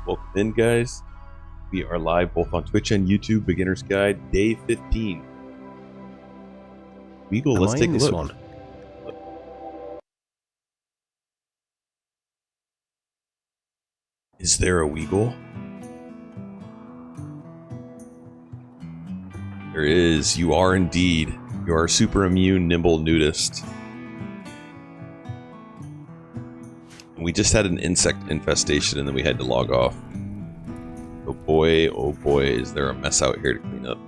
Welcome in, guys. We are live both on Twitch and YouTube. Beginner's Guide, day 15. Weagle, let's take a look. One. Is there a Weagle? There is. You are indeed. You are a super immune, nimble nudist. And we just had an insect infestation and then we had to log off. Oh boy, is there a mess out here to clean up.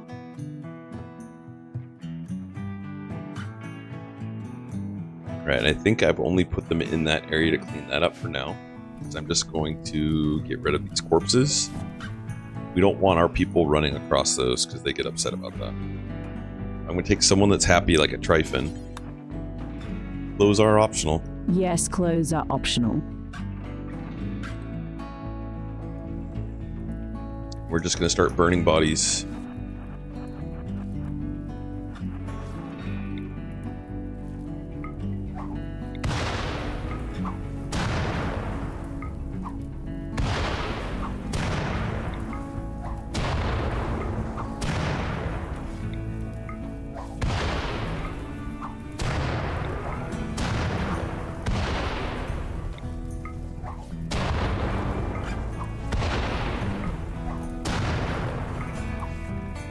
Alright, I think I've only put them in that area to clean that up for now. So I'm just going to get rid of these corpses. We don't want our people running across those because they get upset about that. I'm going to take someone that's happy like a Tryphon. Clothes are optional. Yes, clothes are optional. We're just going to start burning bodies.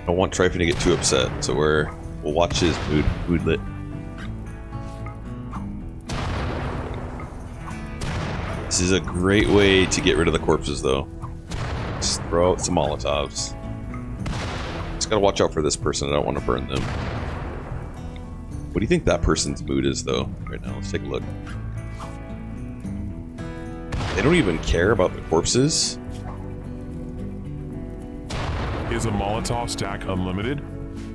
I don't want Tryphon to get too upset, so we'll watch his moodlet. This is a great way to get rid of the corpses, though. Just throw out some Molotovs. Just gotta watch out for this person. I don't want to burn them. What do you think that person's mood is, though? Right now, let's take a look. They don't even care about the corpses. Is a Molotov stack unlimited?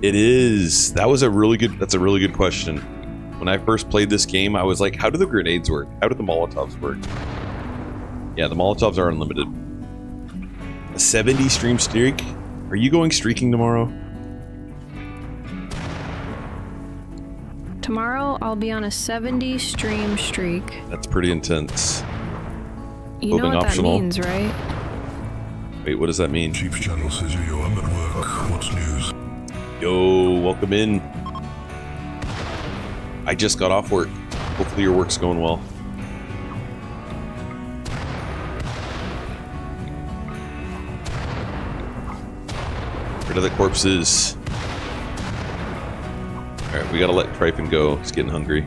It is. That's a really good question. When I first played this game, I was like, how do the grenades work? How do the Molotovs work? Yeah, the Molotovs are unlimited. A 70 stream streak? Are you going streaking tomorrow? Tomorrow I'll be on a 70 stream streak. That's pretty intense. You know what optional. That means, right? Wait, what does that mean? Chief Channel says yo, I'm at work. What's news? Yo, welcome in. I just got off work. Hopefully your work's going well. Rid of the corpses. Alright, we gotta let Tryphon go. He's getting hungry.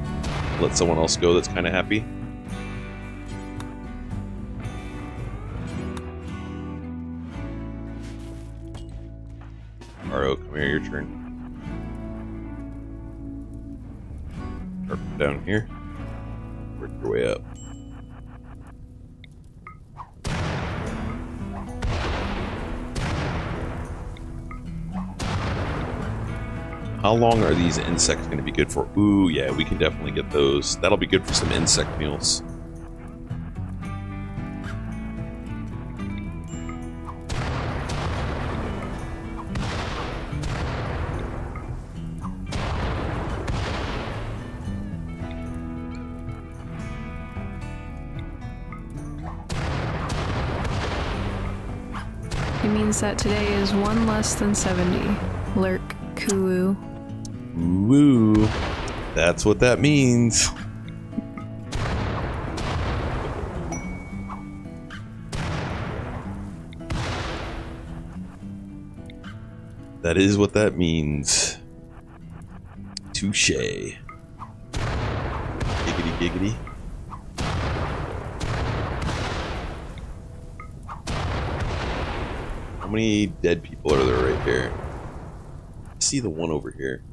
Let someone else go that's kind of happy. Come here, your turn. Start from down here. Work your way up. How long are these insects going to be good for? Ooh, yeah, we can definitely get those. That'll be good for some insect meals. It means that today is one less than 70. Lurk, Kuu. Woo. That's what that means. That is what that means. Touche. Giggity giggity. How many dead people are there right here? I see the one over here.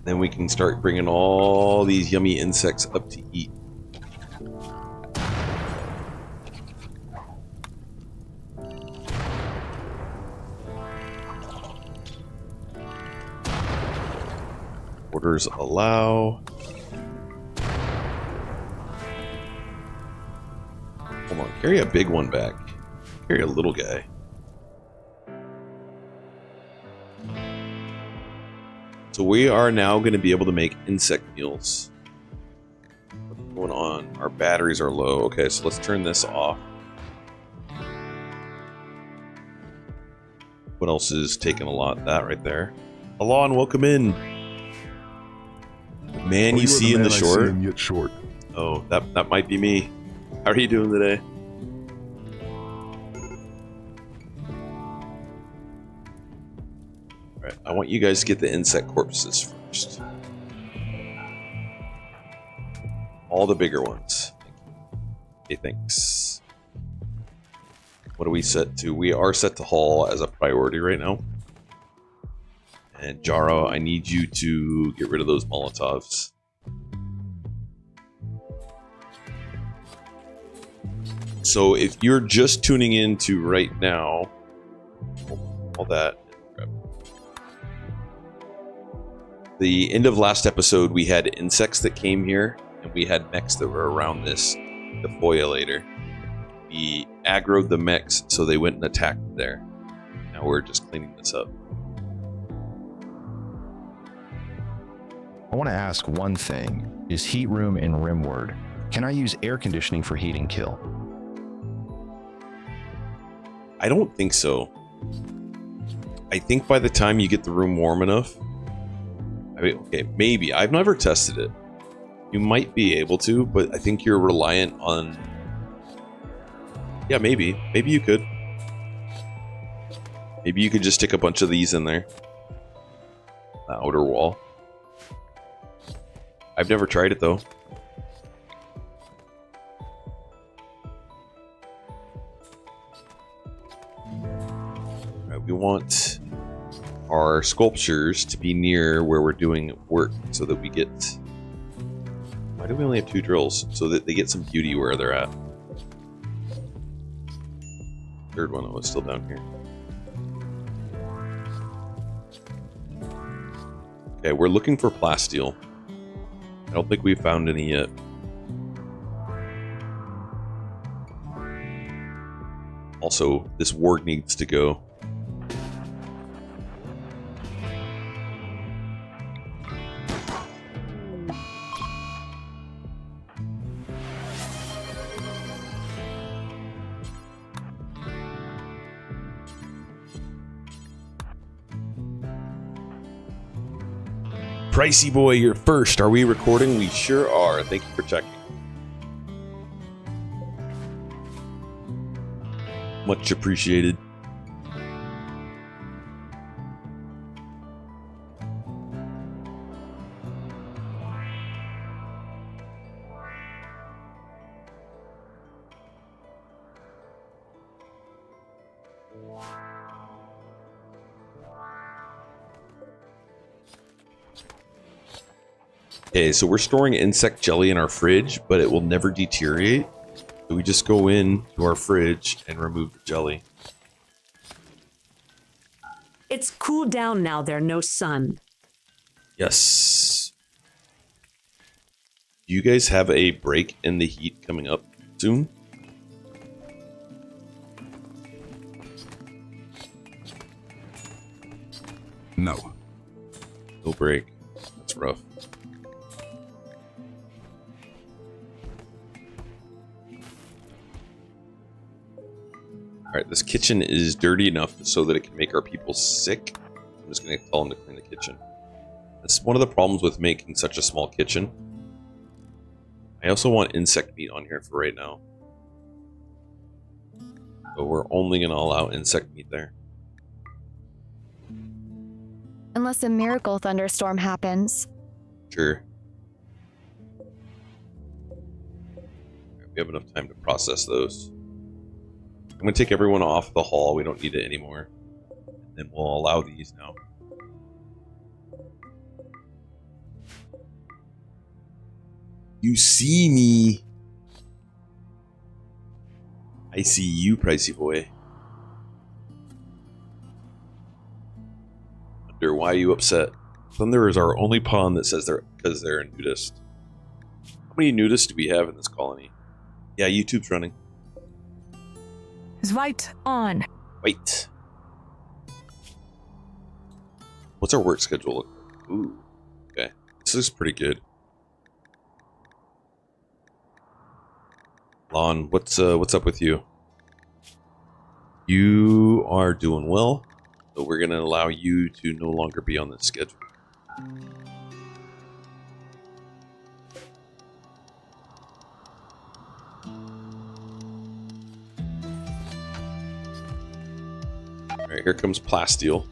Then we can start bringing all these yummy insects up to eat. Orders allow. Come on, carry a big one back. Carry a little guy. So we are now going to be able to make insect meals. What's going on? Our batteries are low. Okay, so let's turn this off. What else is taking a lot? That right there. Alon, welcome in. The man you see in the short. Yet short. Oh, that might be me. How are you doing today? All right, I want you guys to get the insect corpses first. All the bigger ones. Okay, thanks. What are we set to? We are set to haul as a priority right now. And Jaro, I need you to get rid of those Molotovs. So if you're just tuning in to right now, all that. The end of last episode, we had insects that came here, and we had mechs that were around this defoliator. We aggroed the mechs so they went and attacked there. Now we're just cleaning this up. I want to ask one thing. Is heat room in Rimworld? Can I use air conditioning for heat and kill? I don't think so. I think by the time you get the room warm enough, I mean, okay, maybe. I've never tested it. You might be able to, but I think you're reliant on... Yeah, maybe. Maybe you could. Maybe you could just stick a bunch of these in there. The outer wall. I've never tried it, though. Alright, we want our sculptures to be near where we're doing work so that we get... Why do we only have 2 drills? So that they get some beauty where they're at. Third one that was still down here. Okay, we're looking for plasteel. I don't think we've found any yet. Also, this warg needs to go. Pricey boy, you're first. Are we recording? We sure are. Thank you for checking. Much appreciated. Okay, so we're storing insect jelly in our fridge, but it will never deteriorate. So we just go in to our fridge and remove the jelly. It's cooled down now, there's no sun. Yes. Do you guys have a break in the heat coming up soon? No. No break. That's rough. Alright, this kitchen is dirty enough so that it can make our people sick. I'm just going to tell them to clean the kitchen. That's one of the problems with making such a small kitchen. I also want insect meat on here for right now. So we're only going to allow insect meat there. Unless a miracle thunderstorm happens. Sure. We have enough time to process those. I'm going to take everyone off the hall. We don't need it anymore. And then we'll allow these now. You see me. I see you, pricey boy. Wonder why are you upset? Thunder is our only pawn that says they're because they're a nudist. How many nudists do we have in this colony? Yeah, YouTube's running. Right on. Wait. What's our work schedule look like? Ooh, okay. This looks pretty good. Lon, what's up with you? You are doing well, so we're going to allow you to no longer be on the schedule. Alright, here comes Plasteel.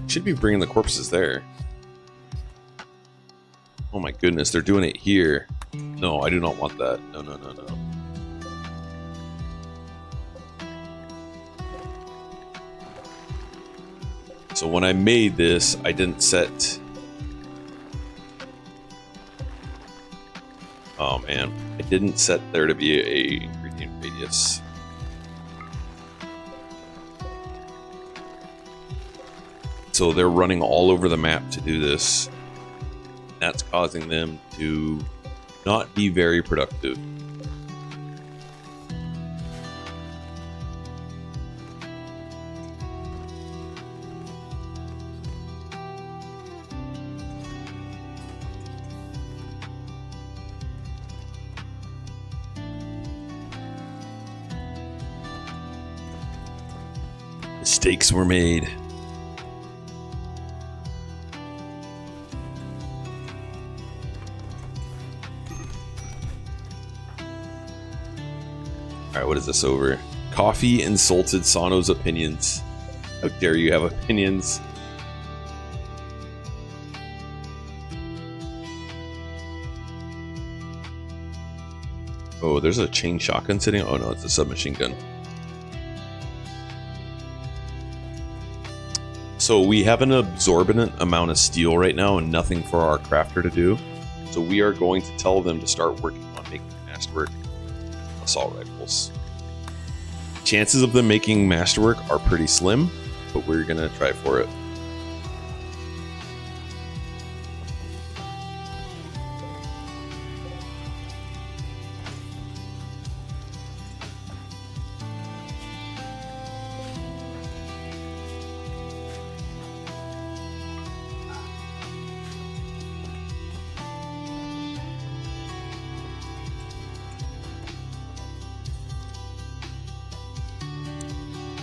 Should be bringing the corpses there. Oh my goodness, they're doing it here. No, I do not want that. No, no, no, no. So when I made this, I didn't set... Oh man, I didn't set there to be a ingredient radius. So they're running all over the map to do this. That's causing them to not be very productive. Mistakes were made. Alright, what is this over? Coffee insulted Sano's opinions. How dare you have opinions? Oh, there's a chain shotgun sitting. Oh no, it's a submachine gun. So we have an absorbent amount of steel right now and nothing for our crafter to do. So we are going to tell them to start working on making masterwork assault rifles. Chances of them making masterwork are pretty slim, but we're gonna try for it.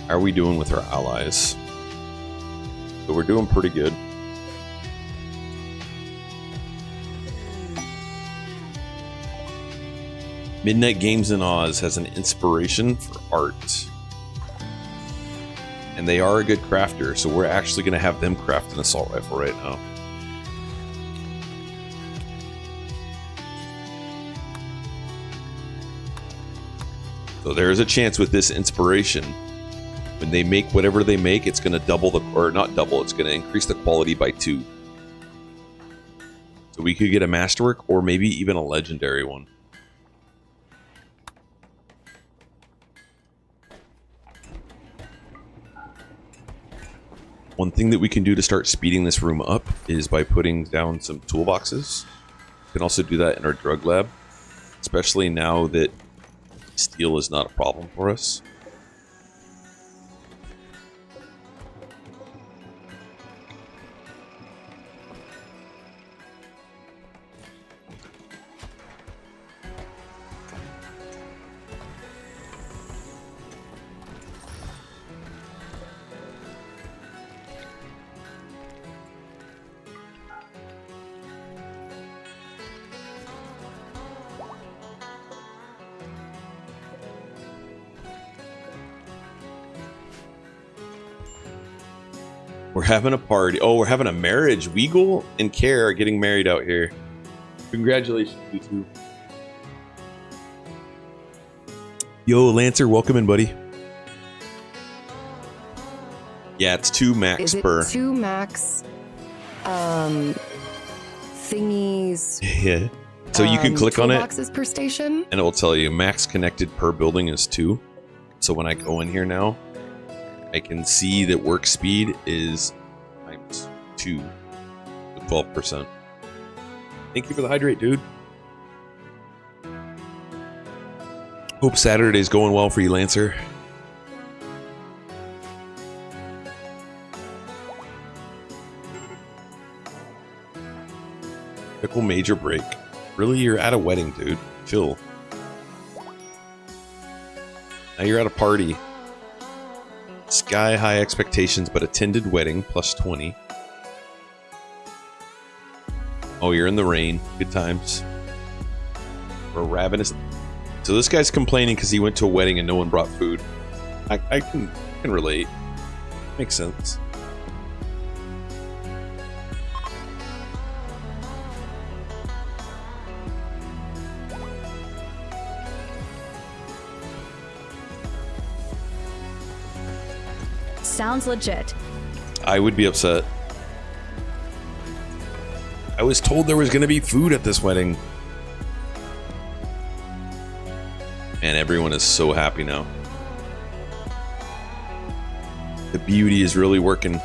How are we doing with our allies? So we're doing pretty good. Midnight Games in Oz has an inspiration for art. And they are a good crafter, so we're actually going to have them craft an assault rifle right now. So there is a chance with this inspiration, when they make whatever they make, it's going to double the, or not double, it's going to increase the quality by 2. So we could get a masterwork or maybe even a legendary one. One thing that we can do to start speeding this room up is by putting down some toolboxes. We can also do that in our drug lab, especially now that steel is not a problem for us. We're having a party. Oh, we're having a marriage. Weagle and Care are getting married out here. Congratulations, you two. Yo, Lancer, welcome in, buddy. Yeah, it's 2 max Is it per. 2 max thingies? Yeah. So you can click on it, toolboxes per station? and it will tell you max connected per building is 2. So when I go in here now, I can see that work speed is times 2 with 12%. Thank you for the hydrate, dude. Hope Saturday's going well for you, Lancer. Pickle major break. Really, you're at a wedding, dude. Chill. Now you're at a party. Sky high expectations, but attended wedding, plus 20. Oh, you're in the rain. Good times. We're ravenous. So this guy's complaining because he went to a wedding and no one brought food. I can relate. Makes sense. Sounds legit. I would be upset. I was told there was going to be food at this wedding. And everyone is so happy now. The beauty is really working.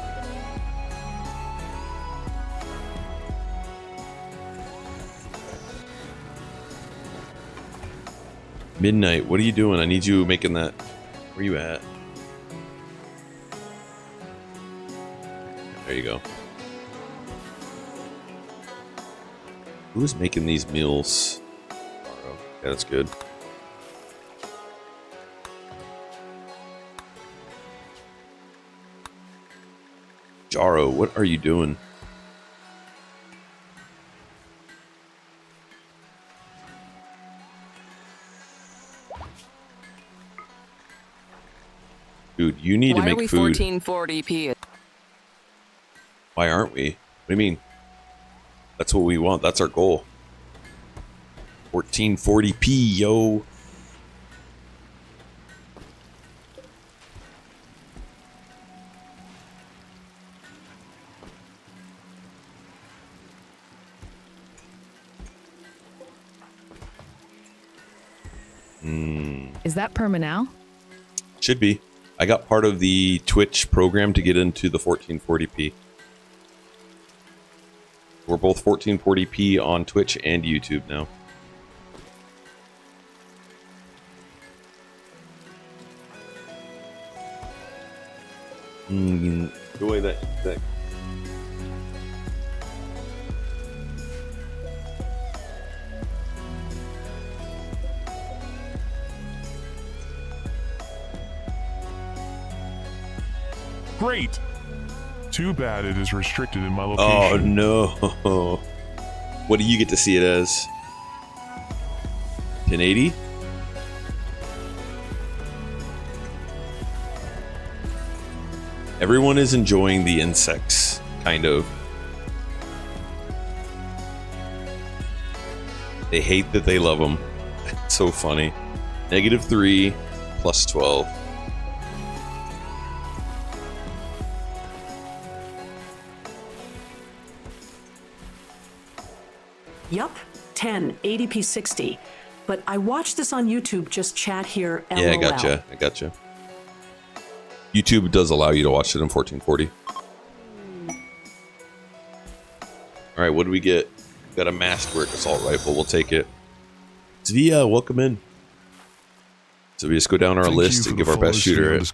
Midnight, what are you doing? I need you making that. Where you at? There you go. Who's making these meals? Yeah, that's good. Jaro, what are you doing? Dude, you need to make food. Why are we 1440p? Why aren't we? What do you mean? That's what we want. That's our goal. 1440p, yo. Is that perma now? Should be. I got part of the Twitch program to get into the 1440p. We're both 1440p on Twitch and YouTube now. Enjoy that. Great! Too bad it is restricted in my location. Oh no. What do you get to see it as? 1080? Everyone is enjoying the insects, kind of. They hate that they love them. It's so funny. -3 plus 12. Yup, 10, 80p 60. But I watched this on YouTube, just chat here, LOL. Yeah, I gotcha. YouTube does allow you to watch it in 1440. Alright, what do we get? Got a masterwork assault rifle, we'll take it. Zvia, welcome in. So we just go down our list and give our best shooter it.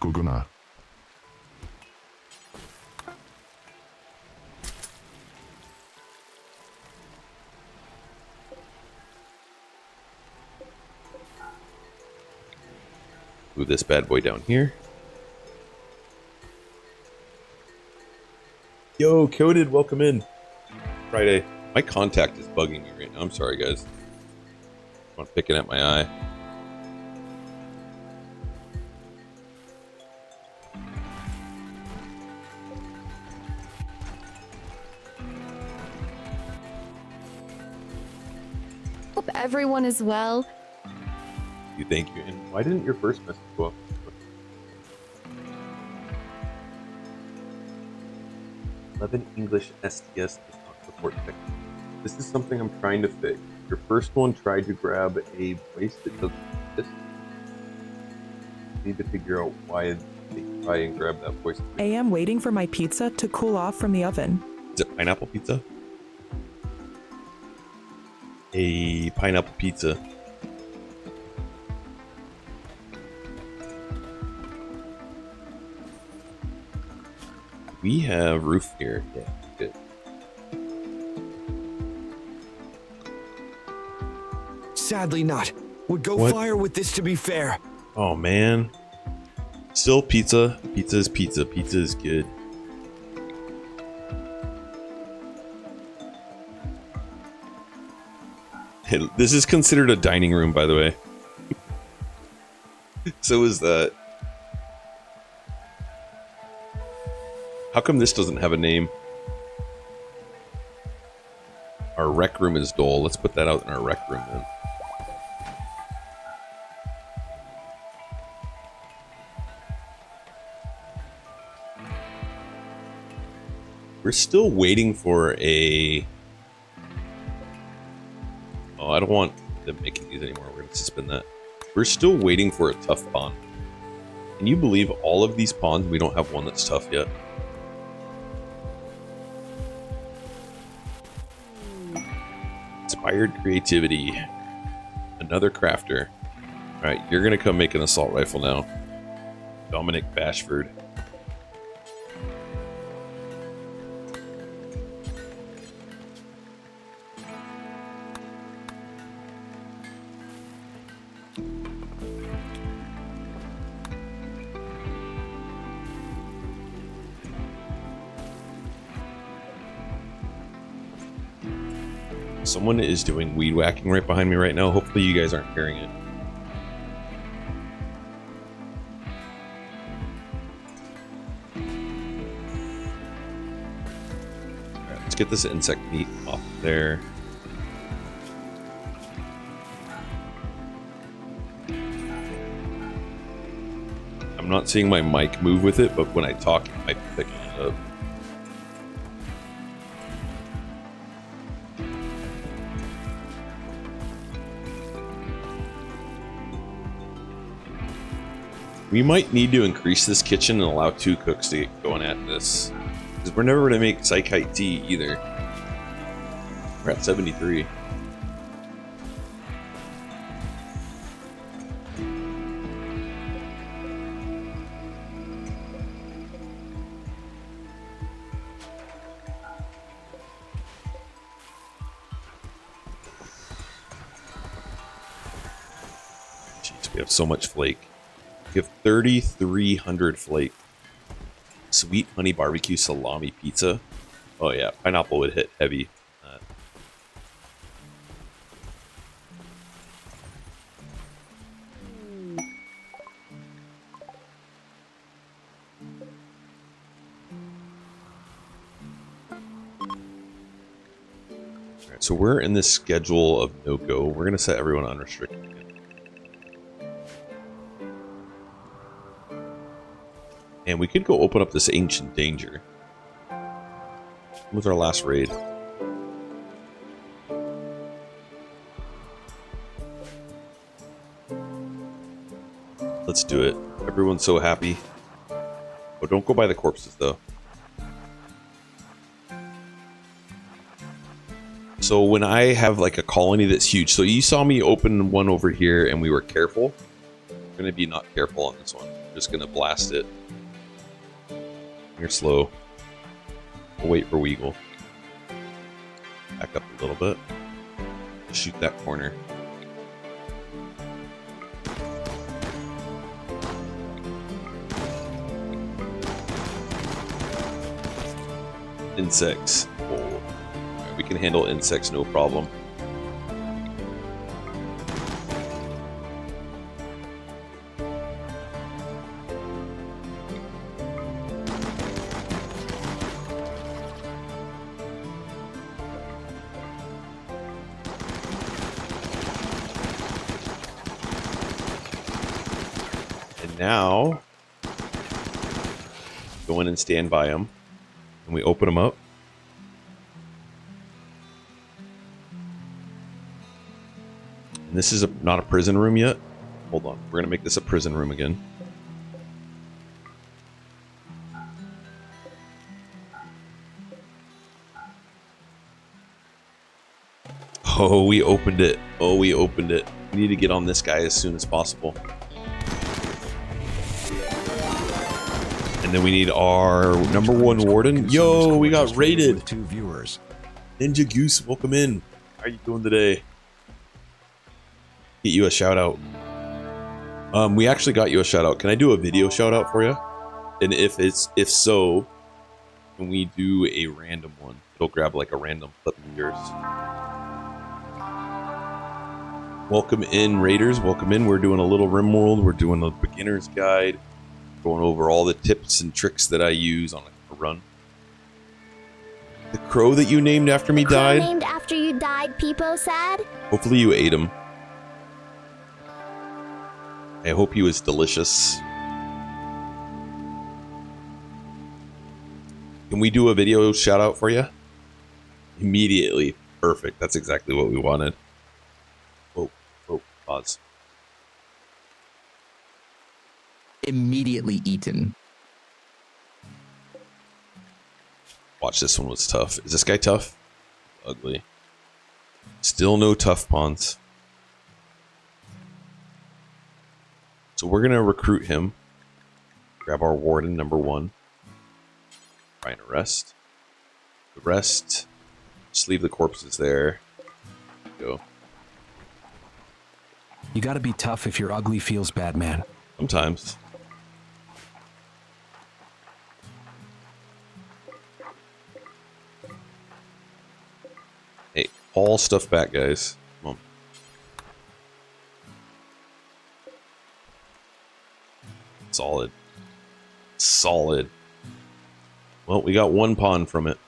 Move this bad boy down here. Yo, Coded, welcome in. Friday. My contact is bugging me right now. I'm sorry, guys. I'm picking at my eye. Hope everyone is well. Thank you. And why didn't your first message go up? 11 English STS does not support text. This is something I'm trying to fix. Your first one tried to grab a voice that doesn't exist. Need to figure out why they try and grab that voice. I am waiting for my pizza to cool off from the oven. Is it pineapple pizza? A pineapple pizza. We have roof here. Yeah, good. Sadly not. Would go What? fire with this to be fair. Oh man. Still pizza. Pizza is pizza. Pizza is good. Hey, this is considered a dining room, by the way. So is that. How come this doesn't have a name? Our rec room is dull. Let's put that out in our rec room then. We're still waiting for a... Oh, I don't want them making these anymore. We're going to suspend that. We're still waiting for a tough pawn. Can you believe all of these pawns, we don't have one that's tough yet? Inspired creativity. Another crafter. Alright, you're going to come make an assault rifle now. Dominic Bashford. Someone is doing weed whacking right behind me right now. Hopefully you guys aren't hearing it. Alright, let's get this insect meat off there. I'm not seeing my mic move with it, but when I talk, it might be picking it up. We might need to increase this kitchen and allow 2 cooks to get going at this. Because we're never going to make Psychite tea either. We're at 73. Jeez, we have so much flake. We have 3,300 flake. Sweet honey barbecue salami pizza. Oh yeah, pineapple would hit heavy. Alright, so we're in this schedule of no-go. We're going to set everyone unrestricted again. And we could go open up this Ancient Danger. What was our last raid? Let's do it. Everyone's so happy. Oh, don't go by the corpses, though. So when I have like a colony that's huge, so you saw me open one over here and we were careful. We're going to be not careful on this one. We're just going to blast it. You're slow. We'll wait for Weagle. Back up a little bit. Shoot that corner. Insects. Oh. We can handle insects no problem. Now, go in and stand by them, and we open them up. And this is not a prison room yet. Hold on, we're gonna make this a prison room again. Oh, we opened it. Oh, we opened it. We need to get on this guy as soon as possible. And then we need our #1 warden. Yo, we got raided. 2 viewers. Ninja Goose, welcome in. How are you doing today? Get you a shout out. We actually got you a shout out. Can I do a video shout out for you? And if so, can we do a random one? It'll grab like a random clip of yours. Welcome in, Raiders. Welcome in. We're doing a little Rimworld. We're doing a beginner's guide. Going over all the tips and tricks that I use on a run. The crow that you named after me died. Named after you died, Peepo said. Hopefully you ate him. I hope he was delicious. Can we do a video shout out for you? Immediately. Perfect. That's exactly what we wanted. Oh, pause. Immediately eaten. Watch, this one was tough. Is this guy tough? Ugly. Still no tough pawns. So we're gonna recruit him. Grab our warden number 1. Try and arrest. The rest, just leave the corpses there. Go. You gotta be tough if your ugly feels bad, man. Sometimes. Hey, all stuff back, guys. Come on. Solid. Solid. Well, we got 1 pawn from it.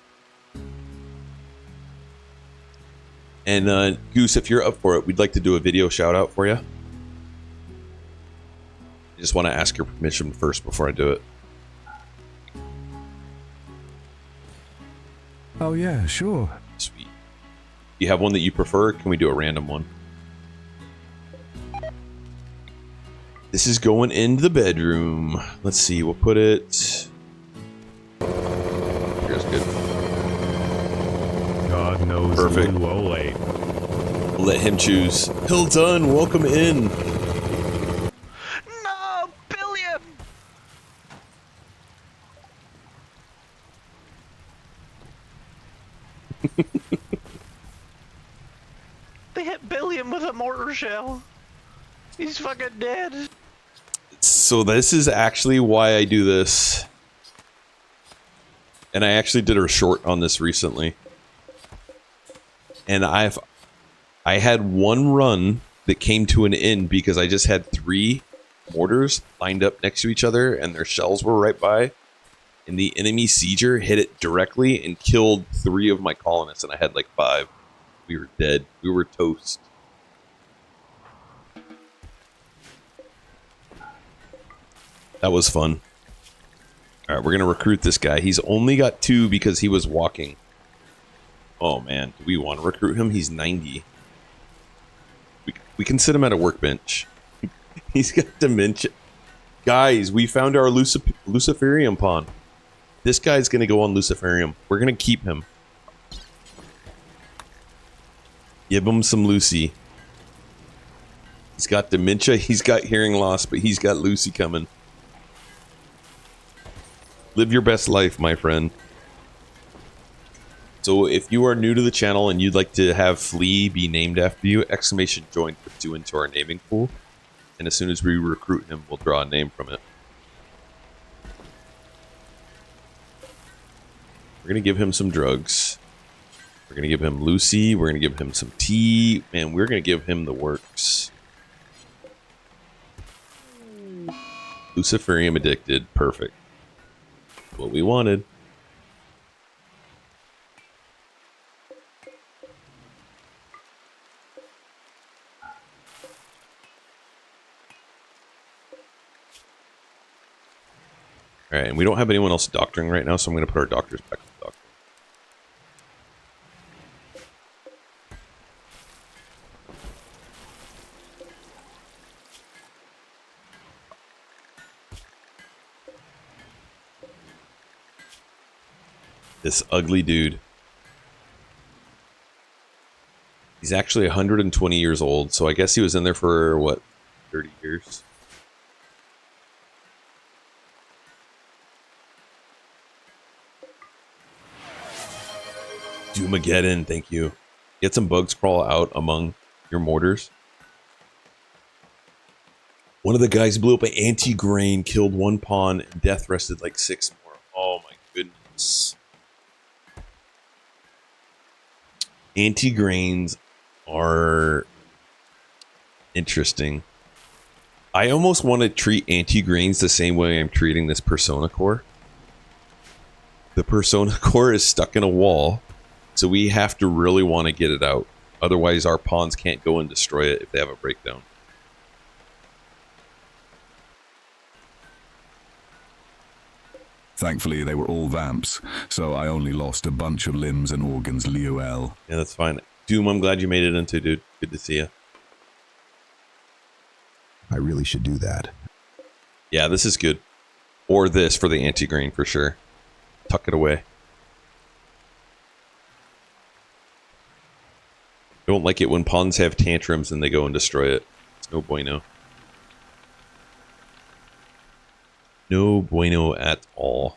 And Goose, if you're up for it, we'd like to do a video shout out for you. I just want to ask your permission first before I do it. Oh yeah, sure. Sweet. Do you have one that you prefer? Can we do a random one? This is going into the bedroom. Let's see, we'll put it... Here's good. God knows. Perfect. Lolate. We'll let him choose. Hilton, welcome in. No, Billiam! They hit Billiam with a mortar shell. He's fucking dead. So this is actually why I do this. And I actually did a short on this recently. And I had one run that came to an end because I just had 3 mortars lined up next to each other and their shells were right by. And the enemy sieger hit it directly and killed 3 of my colonists, and I had like 5. We were dead. We were toast. That was fun. Alright, we're going to recruit this guy. He's only got 2 because he was walking. Oh man, do we want to recruit him? He's 90. We can sit him at a workbench. He's got dementia. Guys, we found our Luciferium pawn. This guy's going to go on Luciferium. We're going to keep him. Give him some Lucy. He's got dementia. He's got hearing loss, but he's got Lucy coming. Live your best life, my friend. So if you are new to the channel and you'd like to have Flea be named after you, exclamation join puts you into our naming pool. And as soon as we recruit him, we'll draw a name from it. We're going to give him some drugs. We're going to give him Lucy. We're going to give him some tea. Man, we're going to give him the works. Luciferium addicted. Perfect. What we wanted. Alright, and we don't have anyone else doctoring right now, so I'm going to put our doctors back to doctor. This ugly dude. He's actually 120 years old, so I guess he was in there for, what, 30 years? Doomageddon, thank you. Get some bugs crawl out among your mortars. One of the guys blew up an anti-grain, killed one pawn, and death rested like 6 more. Oh my goodness. Anti-grains are interesting. I almost want to treat anti-grains the same way I'm treating this Persona core. The Persona core is stuck in a wall, so we have to really want to get it out. Otherwise, our pawns can't go and destroy it if they have a breakdown. Thankfully, they were all vamps, so I only lost a bunch of limbs and organs, LOL. Yeah, that's fine. Doom, I'm glad you made it into, dude. Good to see you. I really should do that. Yeah, this is good. Or this for the anti-grain for sure. Tuck it away. Don't like it when pawns have tantrums and they go and destroy it. It's no bueno. No bueno at all.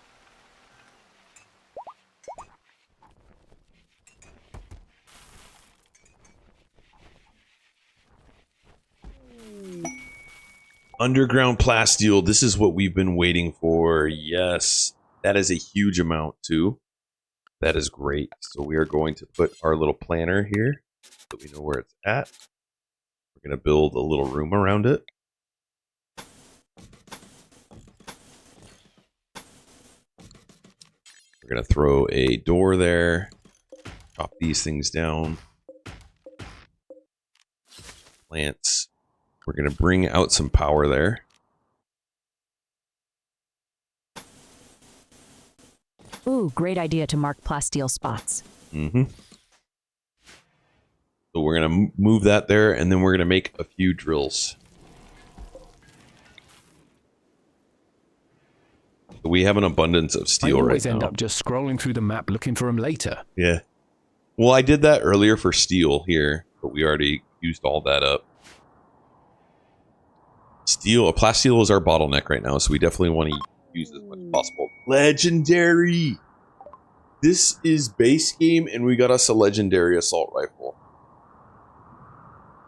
Underground plasteel. This is what we've been waiting for. Yes. That is a huge amount too. That is great. So we are going to put our little planner here so we know where it's at. We're going to build a little room around it. We're going to throw a door there. Chop these things down. Plants. We're going to bring out some power there. Ooh, great idea to mark plasteel spots. Mm-hmm. So we're going to move that there, and then we're going to make a few drills. So we have an abundance of steel right now. I always end up just scrolling through the map looking for them later. Yeah. Well, I did that earlier for steel here, but we already used all that up. Steel, plasteel is our bottleneck right now, so we definitely want to use as much as possible. Legendary! This is base game, and we got us a legendary assault rifle.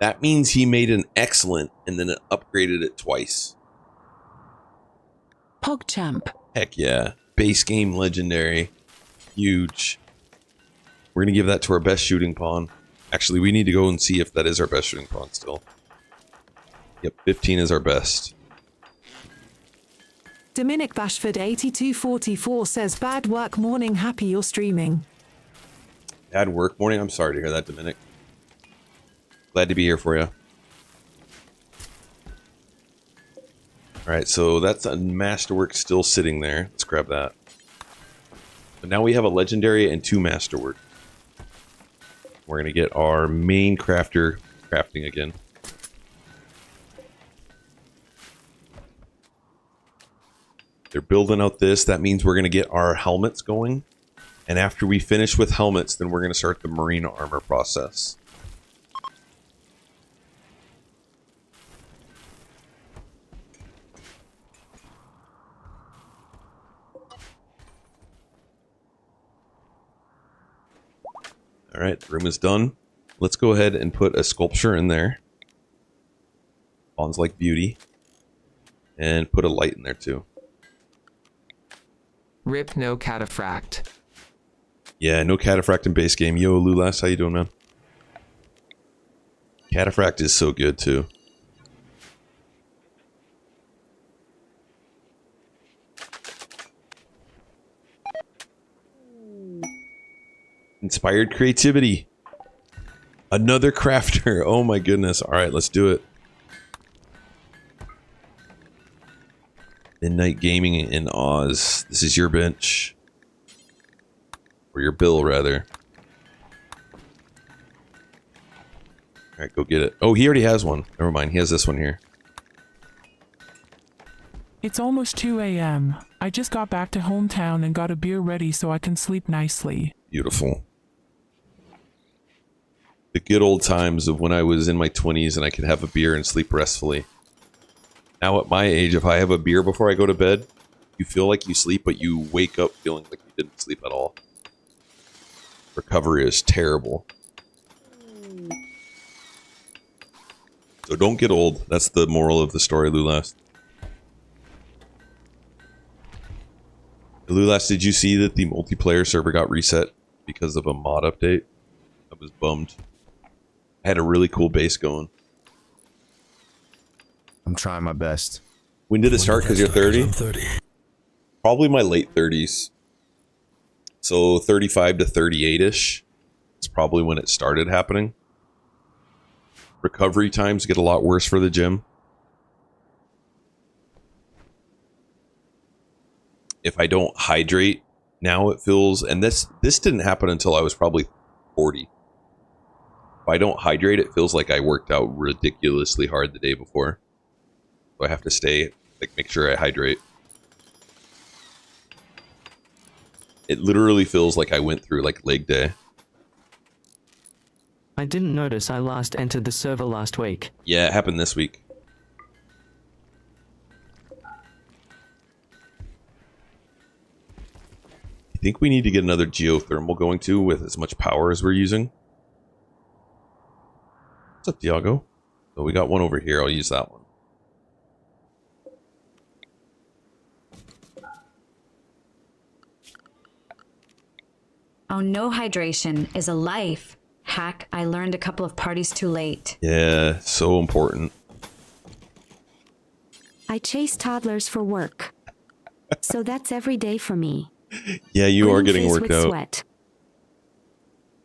That means he made an excellent, and then upgraded it twice. PogChamp. Heck yeah. Base game legendary. Huge. We're going to give that to our best shooting pawn. Actually, we need to go and see if that is our best shooting pawn still. Yep, 15 is our best. Dominic Bashford 8244 says, bad work morning, happy you're streaming. Bad work morning? I'm sorry to hear that, Dominic. Glad to be here for you. Alright, so that's a masterwork still sitting there. Let's grab that. But now we have a legendary and 2 masterwork. We're going to get our main crafter crafting again. They're building out this. That means we're going to get our helmets going. And after we finish with helmets, then we're going to start the marine armor process. Alright, the room is done. Let's go ahead and put a sculpture in there. Pawns like beauty. And put a light in there too. Rip no cataphract. Yeah, no cataphract in base game. Yo, Lulas, how you doing, man? Cataphract is so good too. Inspired creativity. Another crafter. Oh my goodness. Alright, let's do it. Midnight Gaming in Oz. This is your bench. Or your bill, rather. Alright, go get it. Oh, he already has one. Never mind, he has this one here. It's almost 2 a.m. I just got back to hometown and got a beer ready so I can sleep nicely. Beautiful. The good old times of when I was in my 20s and I could have a beer and sleep restfully. Now at my age, if I have a beer before I go to bed, you feel like you sleep, but you wake up feeling like you didn't sleep at all. Recovery is terrible. So don't get old. That's the moral of the story, Lulas. Lulas, did you see that the multiplayer server got reset because of a mod update? I was bummed. I had a really cool base going. I'm trying my best. When did it start? Because you're 30? 30. Probably my late 30s. So 35 to 38-ish. It's probably when it started happening. Recovery times get a lot worse for the gym. If I don't hydrate, now it feels, and this didn't happen until I was probably 40. If I don't hydrate, it feels like I worked out ridiculously hard the day before. So I have to stay, like, make sure I hydrate. It literally feels like I went through, like, leg day. I didn't notice I last entered the server last week. Yeah, it happened this week. I think we need to get another geothermal going too with as much power as we're using. What's up, Diago? So we got one over here. I'll use that one. Oh, no hydration is a life hack I learned a couple of parties too late. Yeah, so important. I chase toddlers for work. So that's every day for me. Yeah, you are getting worked out. Sweat.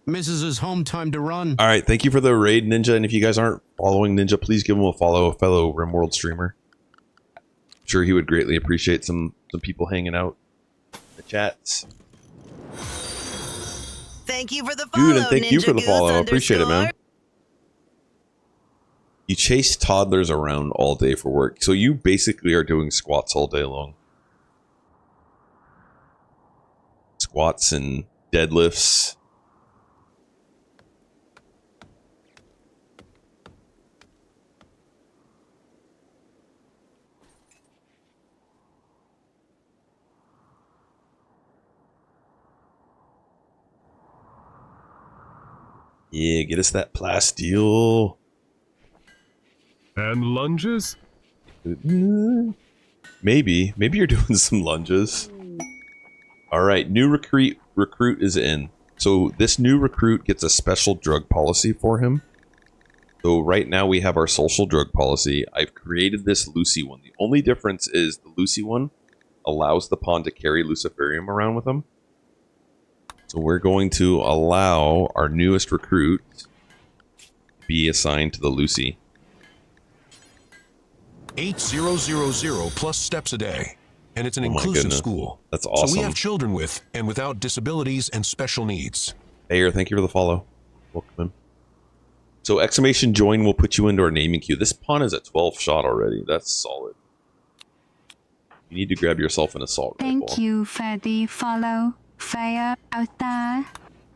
Mrs. is home, time to run. All right, thank you for the raid, Ninja. And if you guys aren't following Ninja, please give him a follow, a fellow Rimworld streamer. I'm sure he would greatly appreciate some people hanging out in the chats. Thank you for the follow, dude, and thank you for the follow. I _. appreciate it, man. You chase toddlers around all day for work, so you basically are doing squats all day long. Squats and deadlifts. Yeah, get us that plasteel. And lunges? Maybe you're doing some lunges. All right, new recruit is in. So this new recruit gets a special drug policy for him. So right now we have our social drug policy. I've created this Lucy one. The only difference is the Lucy one allows the pawn to carry Luciferium around with him. So we're going to allow our newest recruit to be assigned to the Lucy. 8000 plus steps a day. And it's an inclusive school. That's awesome. So we have children with and without disabilities and special needs. Hey, thank you for the follow. Welcome in. So exclamation join will put you into our naming queue. This pawn is at 12 shot already. That's solid. You need to grab yourself an assault rifle. Thank you for the follow. Fire out there.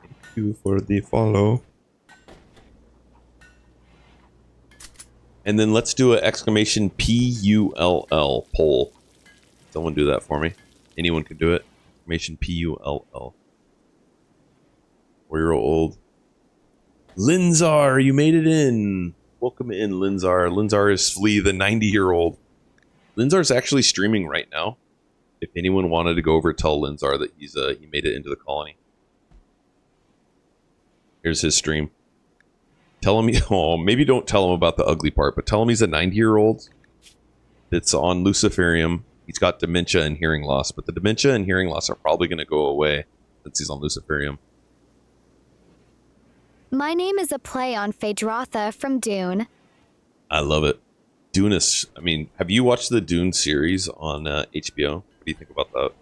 Thank you for the follow. And then let's do an exclamation PULL poll. Someone do that for me. Anyone can do it. Exclamation PULL. 4-year-old. Linzar, you made it in. Welcome in, Linzar. Linzar is Flea, the 90-year-old. Linzar's actually streaming right now. If anyone wanted to go over, tell Linzar that he made it into the colony. Here's his stream. Tell him, oh, maybe don't tell him about the ugly part, but tell him he's a 90-year-old that's on Luciferium. He's got dementia and hearing loss, but the dementia and hearing loss are probably going to go away since he's on Luciferium. My name is a play on Phaedrotha from Dune. I love it. Dune is, I mean, have you watched the Dune series on HBO? What do you think about that?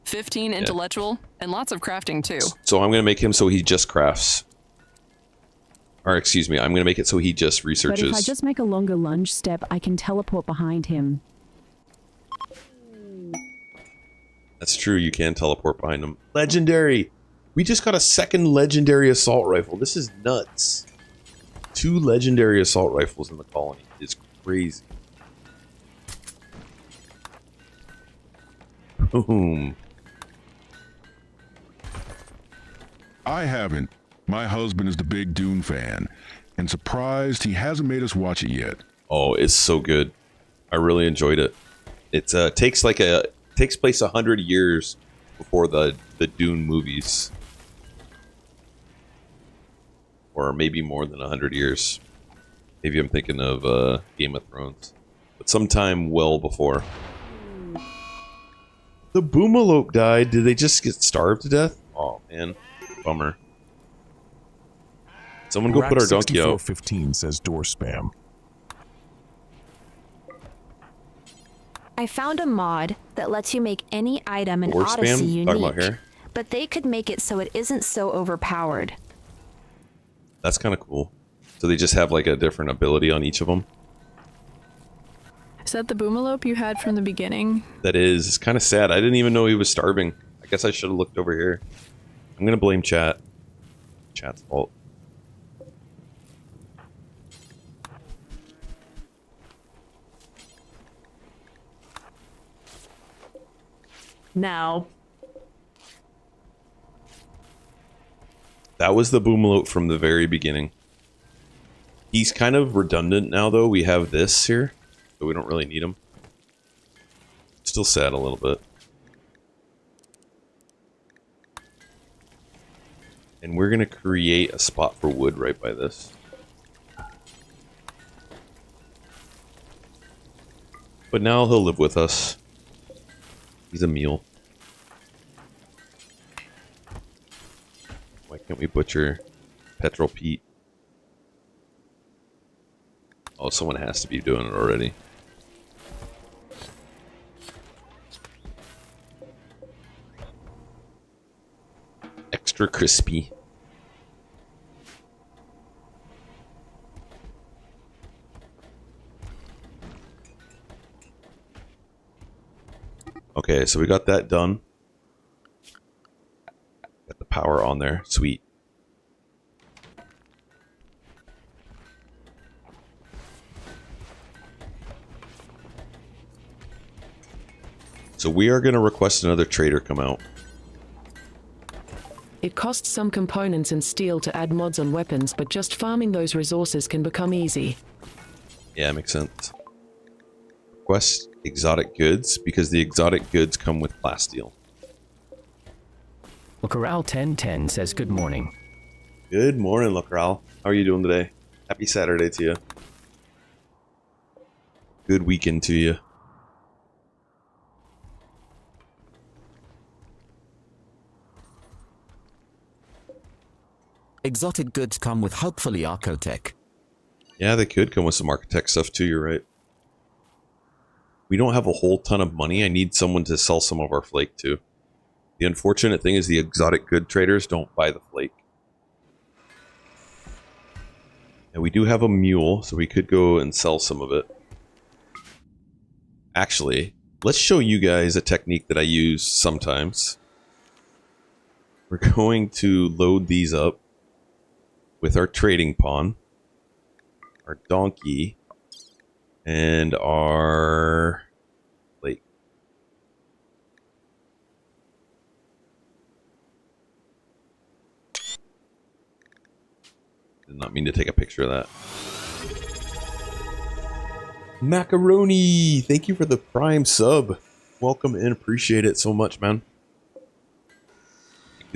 15 intellectual and lots of crafting too. So I'm going to make him so he just crafts. Or excuse me, I'm going to make it so he just researches. But if I just make a longer lunge step, I can teleport behind him. That's true, you can teleport behind him. Legendary! We just got a second legendary assault rifle. This is nuts. 2 legendary assault rifles in the colony. It's crazy. Boom. I haven't. My husband is the big Dune fan, and surprised he hasn't made us watch it yet. Oh, it's so good. I really enjoyed it. It takes place 100 years before the Dune movies, or maybe more than 100 years. Maybe I'm thinking of Game of Thrones, but sometime well before. The Boomalope died. Did they just get starved to death? Oh man, bummer. Someone go put our donkey out. 15 says door spam. I found a mod that lets you make any item in Door Odyssey spam? Talking about unique, here? but they could make it so it isn't so overpowered. That's kind of cool. So they just have like a different ability on each of them. Is that the boomalope you had from the beginning? That is. It's kind of sad. I didn't even know he was starving. I guess I should have looked over here. I'm going to blame chat. Chat's fault. Now, That was the Boomalope from the very beginning. He's kind of redundant now, though. We have this here, so we don't really need him. Still sad a little bit. And we're going to create a spot for wood right by this. But now he'll live with us. He's a meal. Why can't we butcher Petrol Pete? Oh, someone has to be doing it already. Extra crispy. Okay, so we got that done. Got the power on there. Sweet. So we are going to request another trader come out. It costs some components and steel to add mods on weapons, but just farming those resources can become easy. Yeah, makes sense. Request exotic goods, because the exotic goods come with plasteel. Lockeral 1010 says good morning. Good morning, Lockeral. How are you doing today? Happy Saturday to you. Good weekend to you. Exotic goods come with hopefully Archotech. Yeah, they could come with some architect stuff too, you're right. We don't have a whole ton of money. I need someone to sell some of our flake to. The unfortunate thing is the exotic good traders don't buy the flake. And we do have a mule, so we could go and sell some of it. Actually, let's show you guys a technique that I use sometimes. We're going to load these up with our trading pawn, our donkey, and our flake. Did not mean to take a picture of that. Macaroni! Thank you for the Prime sub. Welcome in. Appreciate it so much, man.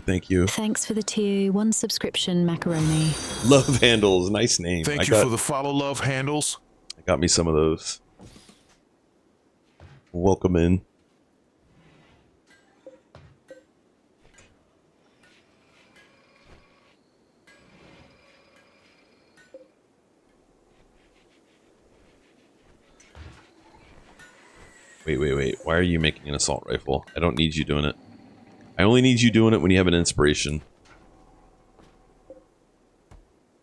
Thank you. Thanks for the tier 1 subscription, Macaroni. Love Handles. Nice name. Thank you for the follow love handles. I got me some of those. Welcome in. Wait. Why are you making an assault rifle? I don't need you doing it. I only need you doing it when you have an inspiration.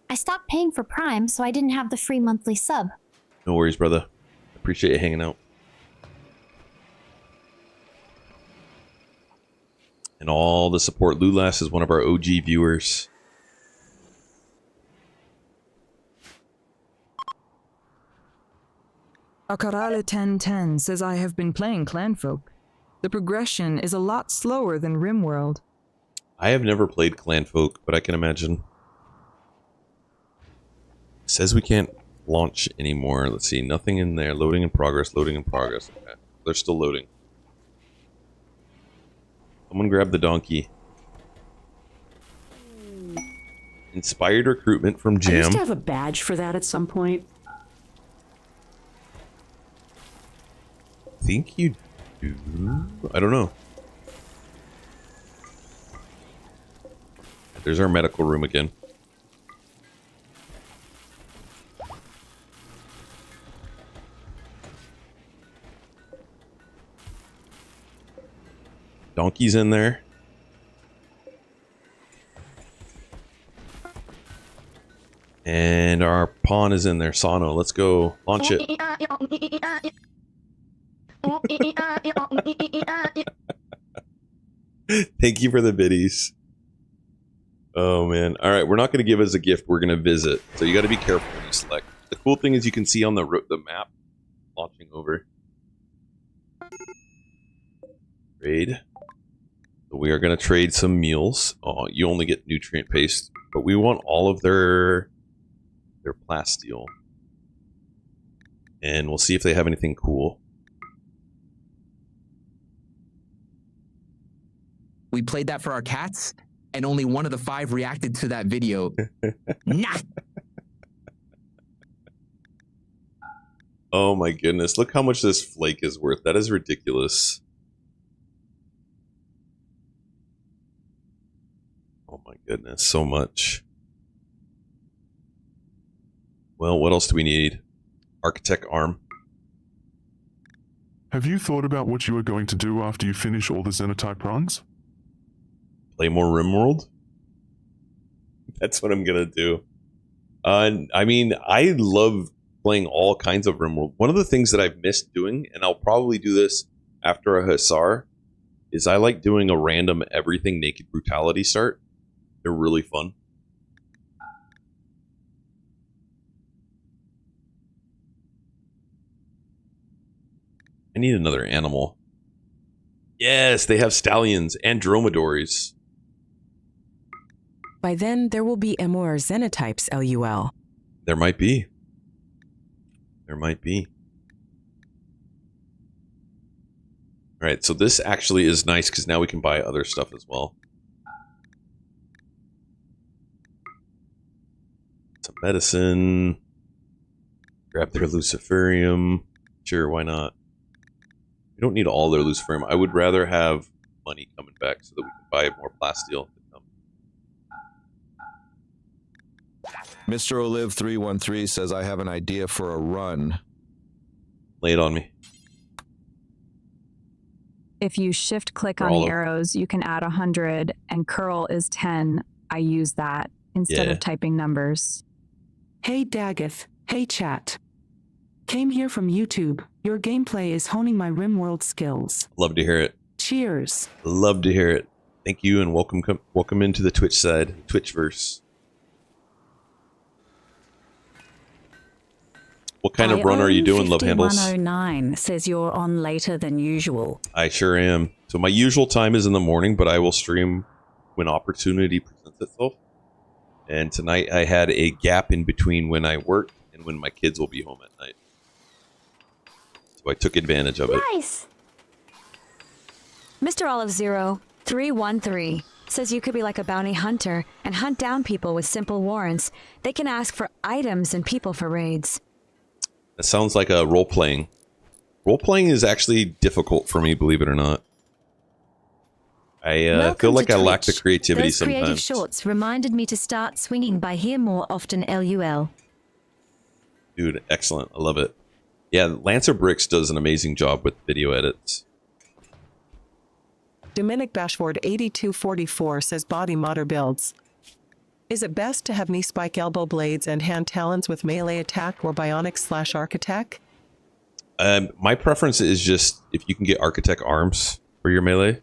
I stopped paying for Prime, so I didn't have the free monthly sub. No worries, brother. Appreciate you hanging out. And all the support. Lulas is one of our OG viewers. Akarale1010 says I have been playing Clanfolk. The progression is a lot slower than Rimworld. I have never played Clanfolk, but I can imagine. says we can't launch anymore. Let's see, nothing in there. Loading in progress, loading in progress. Okay. They're still loading. Someone grab the donkey. Inspired recruitment from I Jam. used to have a badge for that at some point. I think you do. I don't know. There's our medical room again. Donkey's in there. And our pawn is in there. Sano, let's go launch it. Thank you for the biddies. Oh man. All right, we're not going to give us a gift. We're going to visit. So you got to be careful when you select. The cool thing is you can see on the map launching over. Trade. So we are going to trade some meals. Oh, you only get nutrient paste, but we want all of their plasteel. And we'll see if they have anything cool. We played that for our cats, and only one of the 5 reacted to that video. Nah. Oh my goodness, look how much this flake is worth. That is ridiculous. Oh my goodness, so much. Well, what else do we need? Architect arm. Have you thought about what you are going to do after you finish all the Xenotype runs? Play more Rimworld? That's what I'm gonna do. I mean, I love playing all kinds of Rimworld. One of the things that I've missed doing, and I'll probably do this after a Hussar, is I like doing a random everything naked brutality start. They're really fun. I need another animal. Yes, they have stallions and dromedars. By then, there will be more Xenotypes, LUL. There might be. There might be. Alright, so this actually is nice because now we can buy other stuff as well. Some medicine. Grab their Luciferium. Sure, why not? We don't need all their Luciferium. I would rather have money coming back so that we can buy more plasteel. Mr. Olive 313 says I have an idea for a run. Lay it on me. If you shift click on the arrows, you can add 100 and curl is 10. I use that instead of typing numbers. Hey Daggeth, hey chat. Came here from YouTube. Your gameplay is honing my Rimworld skills. Love to hear it. Cheers. Love to hear it. Thank you and welcome into the Twitch side, Twitchverse. What kind of run are you doing, Love Handles? 5109 says you're on later than usual. I sure am. So my usual time is in the morning, but I will stream when opportunity presents itself. And tonight I had a gap in between when I work and when my kids will be home at night. So I took advantage of it. Nice. Mr. Olive 0313 says you could be like a bounty hunter and hunt down people with simple warrants. They can ask for items and people for raids. That sounds like a role-playing. Role-playing is actually difficult for me, believe it or not. I feel like I lack the creativity Those sometimes. creative shorts reminded me to start swinging by here more often, LUL. Dude, excellent. I love it. Yeah, Lancer Bricks does an amazing job with video edits. Dominic Bashford 8244 says body modder builds. Is it best to have knee spike elbow blades and hand talons with melee attack or bionic / architect? My preference is just if you can get architect arms for your melee,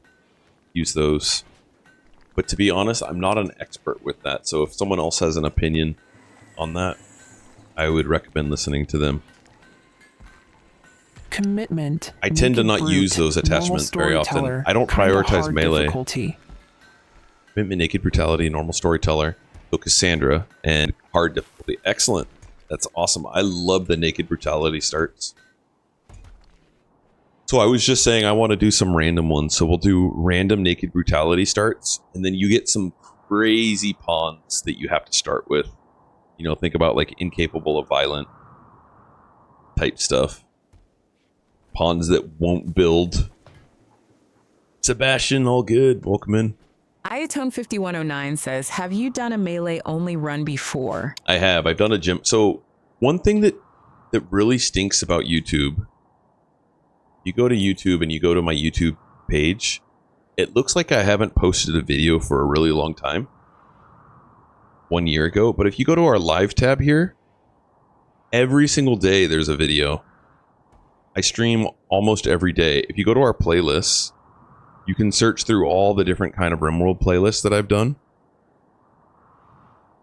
use those. But to be honest, I'm not an expert with that. So if someone else has an opinion on that, I would recommend listening to them. Commitment. I tend to not use those attachments very often. I don't prioritize melee. Commitment, naked brutality, normal storyteller, so Cassandra, and hard difficulty. Excellent. That's awesome. I love the naked brutality starts. So I was just saying I want to do some random ones. So we'll do random naked brutality starts, and then you get some crazy pawns that you have to start with. You know, think about like incapable of violent type stuff. Pawns that won't build. Sebastian, all good. Welcome in. Iatone 5109 says, have you done a melee only run before? I have. I've done a gym. So one thing that really stinks about YouTube, you go to YouTube and you go to my YouTube page, it looks like I haven't posted a video for a really long time. 1 year ago. But if you go to our live tab here, every single day there's a video. I stream almost every day. If you go to our playlists, you can search through all the different kind of Rimworld playlists that I've done.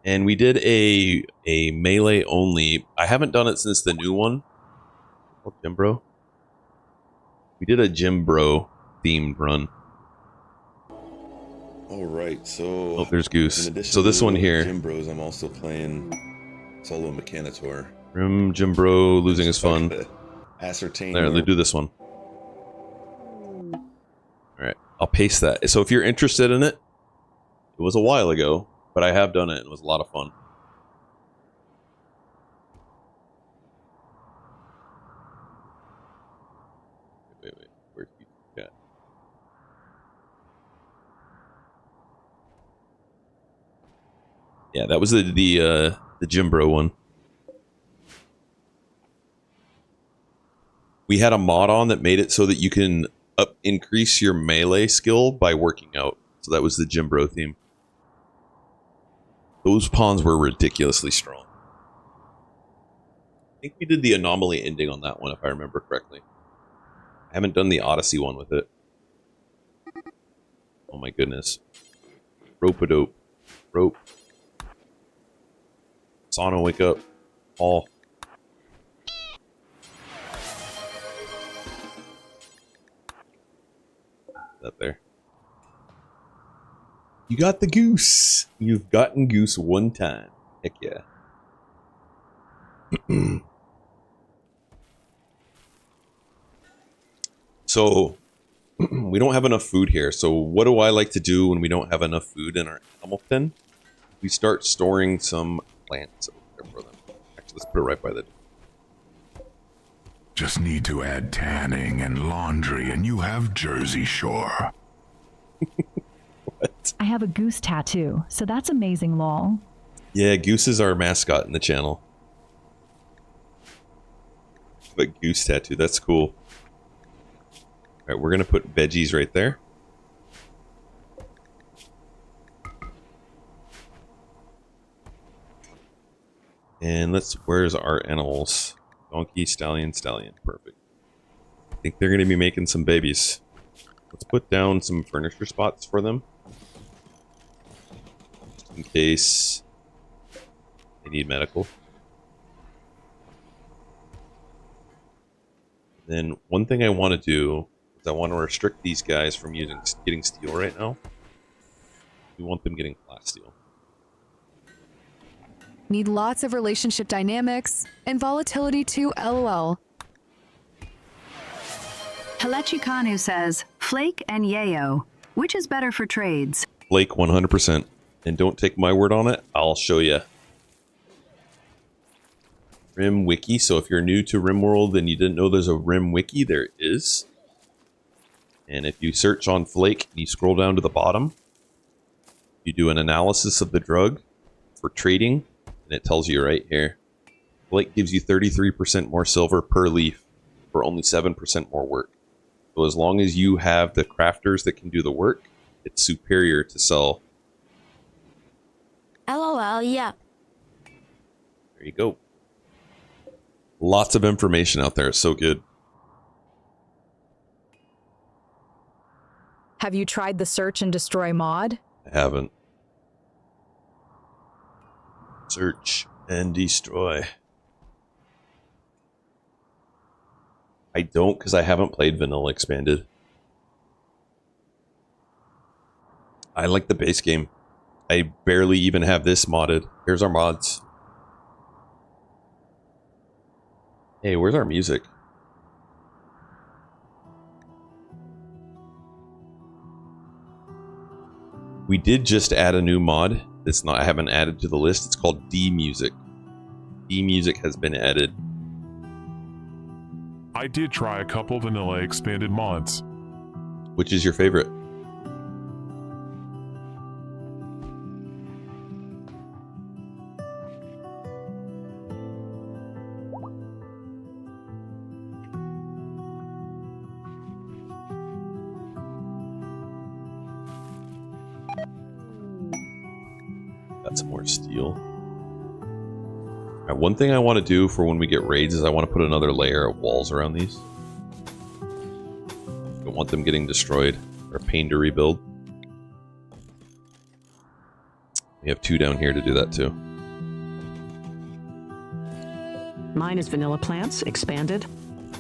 And we did a melee only. I haven't done it since the new one. Oh, Gym Bro. We did a Gym Bro themed run. All right, so oh, there's Goose. So this one here, Gym Bros, I'm also playing solo Mechanitor. Gym Bro losing his fun. Ascertain. There, they do this one. All right, I'll paste that. So if you're interested in it, it was a while ago, but I have done it. It was a lot of fun. Wait, where's the cat? Yeah, that was the Gym Bro one. We had a mod on that made it so that you can increase your melee skill by working out. So that was the Gym Bro theme. Those pawns were ridiculously strong. I think we did the anomaly ending on that one, if I remember correctly. I haven't done the Odyssey one with it. Oh my goodness. Rope-a-dope. Rope. Sauna, wake up. All. That there. You got the goose. You've gotten goose one time. Heck yeah. So, we don't have enough food here. So what do I like to do when we don't have enough food in our animal pen? We start storing some plants over there for them. Actually, let's put it right by the door. Just need to add tanning and laundry and you have Jersey Shore. What? I have a goose tattoo, so that's amazing, lol. Yeah, Goose is our mascot in the channel. But goose tattoo, that's cool. Alright, we're gonna put veggies right there. And where's our animals? Donkey, stallion, stallion. Perfect. I think they're gonna be making some babies. Let's put down some furniture spots for them. Just in case they need medical. Then one thing I want to do is I want to restrict these guys from getting steel right now. We want them getting flat steel. Need lots of relationship dynamics and volatility too, lol. Halechi Kanu says, Flake and Yayo, which is better for trades? Flake 100%. And don't take my word on it, I'll show you. Rim Wiki, so if you're new to Rimworld and you didn't know there's a Rim Wiki, there is. And if you search on Flake and you scroll down to the bottom, you do an analysis of the drug for trading, and it tells you right here. Flake gives you 33% more silver per leaf for only 7% more work. So as long as you have the crafters that can do the work, it's superior to sell. LOL, yeah. There you go. Lots of information out there. So good. Have you tried the search and destroy mod? I haven't. Search and destroy. I don't, because I haven't played Vanilla Expanded. I like the base game. I barely even have this modded. Here's our mods. Hey, where's our music? We did just add a new mod. It's not, I haven't added to the list. It's called D-Music. D-Music has been added. I did try a couple vanilla expanded mods. Which is your favorite? Got some more steel. Alright, one thing I want to do for when we get raids is I want to put another layer of walls around these. Don't want them getting destroyed or a pain to rebuild. We have 2 down here to do that too. Mine is vanilla plants, expanded.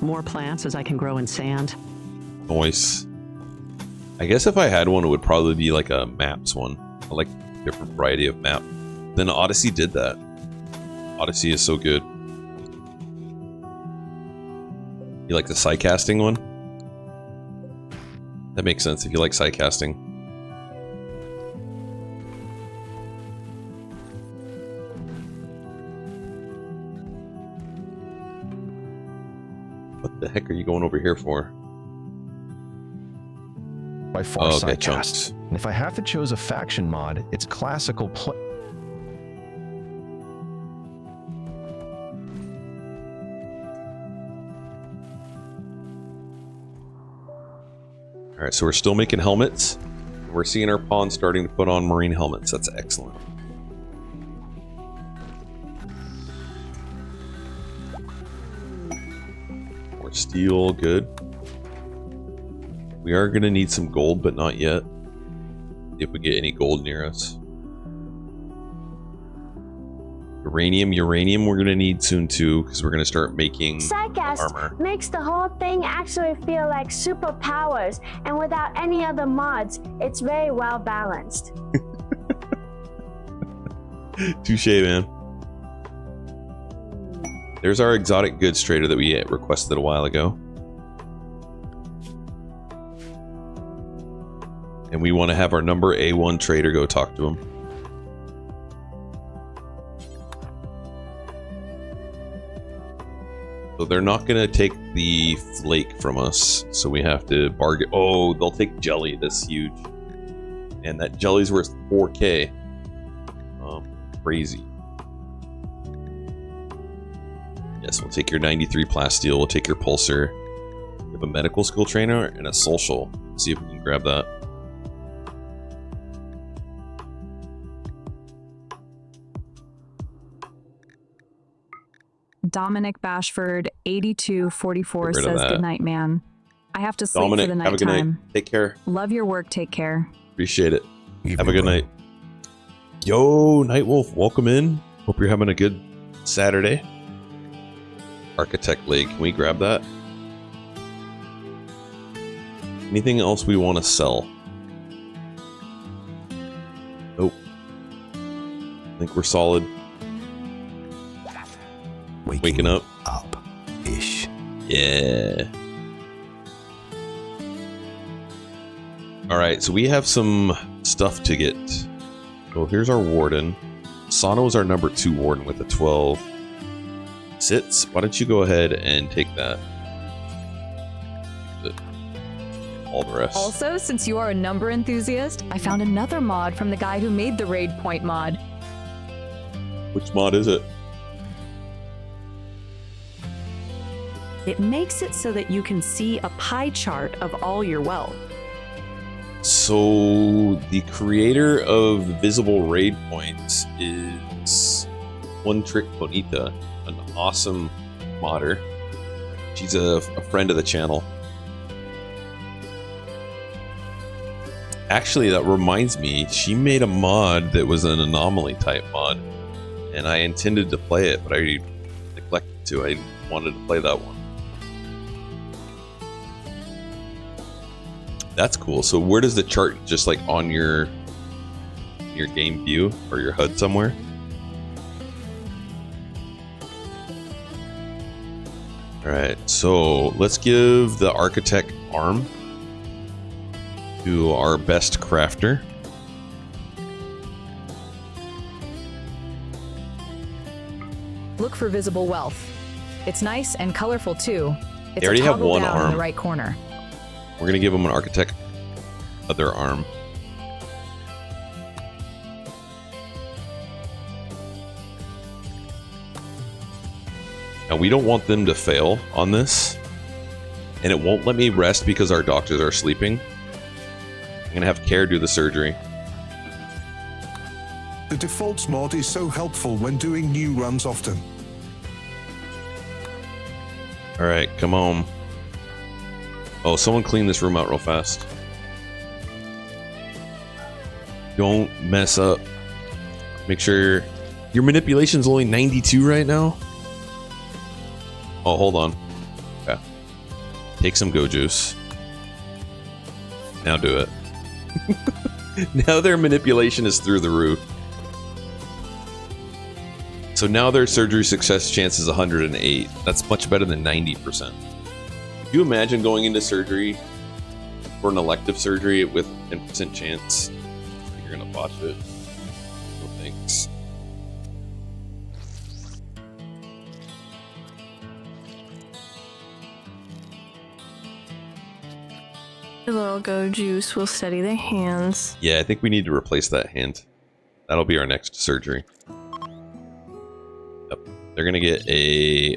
More plants as I can grow in sand. Nice. I guess if I had one, it would probably be like a maps one. I like a different variety of map. Then Odyssey did that. Odyssey is so good. You like the sidecasting one? That makes sense if you like sidecasting. What the heck are you going over here for? By far, oh, okay, sidecast. chunks. And if I have to choose a faction mod, it's classical play. Alright, so we're still making helmets. We're seeing our pawns starting to put on marine helmets. That's excellent. More steel, good. We are going to need some gold, but not yet. If we get any gold near us. Uranium we're going to need soon too, because we're going to start making armor. Makes the whole thing actually feel like superpowers, and without any other mods, it's very well balanced. Touche, man. There's our exotic goods trader that we requested a while ago. And we want to have our number A1 trader go talk to him. So they're not going to take the flake from us, so we have to bargain. Oh, they'll take jelly. That's huge. And that jelly's worth 4K. Crazy. Yes, we'll take your 93 plasteel. We'll take your pulsar. We have a medical skill trainer and a social. Let's see if we can grab that. Dominic Bashford, 8244 says, "Good night, man. I have to sleep Dominic, for the have a good night. nighttime. Take care. Love your work. Take care." Appreciate it. Have a good night. Yo, Nightwolf, welcome in. Hope you're having a good Saturday. Architect Lake, can we grab that? Anything else we want to sell? Nope. I think we're solid. Waking up. Ish. Yeah. Alright, so we have some stuff to get. So here's our warden. Sano is our number 2 warden with a 12. Sits, why don't you go ahead and take that? All the rest. Also, since you are a number enthusiast, I found another mod from the guy who made the raid point mod. Which mod is it? It makes it so that you can see a pie chart of all your wealth. So the creator of the visible raid points is One Trick Bonita, an awesome modder. She's a friend of the channel. Actually, that reminds me, she made a mod that was an anomaly type mod, and I intended to play it, but I neglected to. I wanted to play that one. That's cool. So where does the chart, just like on your game view or your HUD somewhere? Alright, so let's give the architect arm to our best crafter. Look for visible wealth. It's nice and colorful too. It's They already have one down arm. in the right corner. We're gonna give him an architect other arm. Now we don't want them to fail on this, and it won't let me rest because our doctors are sleeping. I'm gonna have Care do the surgery. The defaults mod is so helpful when doing new runs often. Alright, come on. Oh, someone clean this room out real fast. Don't mess up. Make sure your manipulation's only 92 right now. Oh, hold on. Okay. Take some go juice. Now do it. Now their manipulation is through the roof. So now their surgery success chance is 108. That's much better than 90%. Can you imagine going into surgery for an elective surgery with 10% chance you're gonna botch it? No thanks. A little go juice will steady the hands. Yeah, I think we need to replace that hand. That'll be our next surgery. Yep. They're gonna get a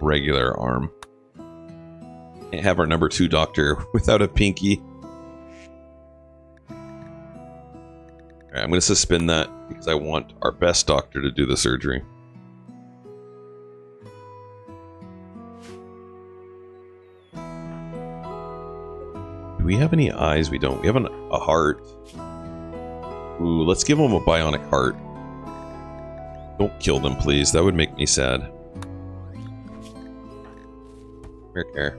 regular arm. Can't have our number 2 doctor without a pinky. Alright, I'm gonna suspend that because I want our best doctor to do the surgery. Do we have any eyes? We don't. We have a heart. Ooh, let's give them a bionic heart. Don't kill them, please. That would make me sad. Here, Care.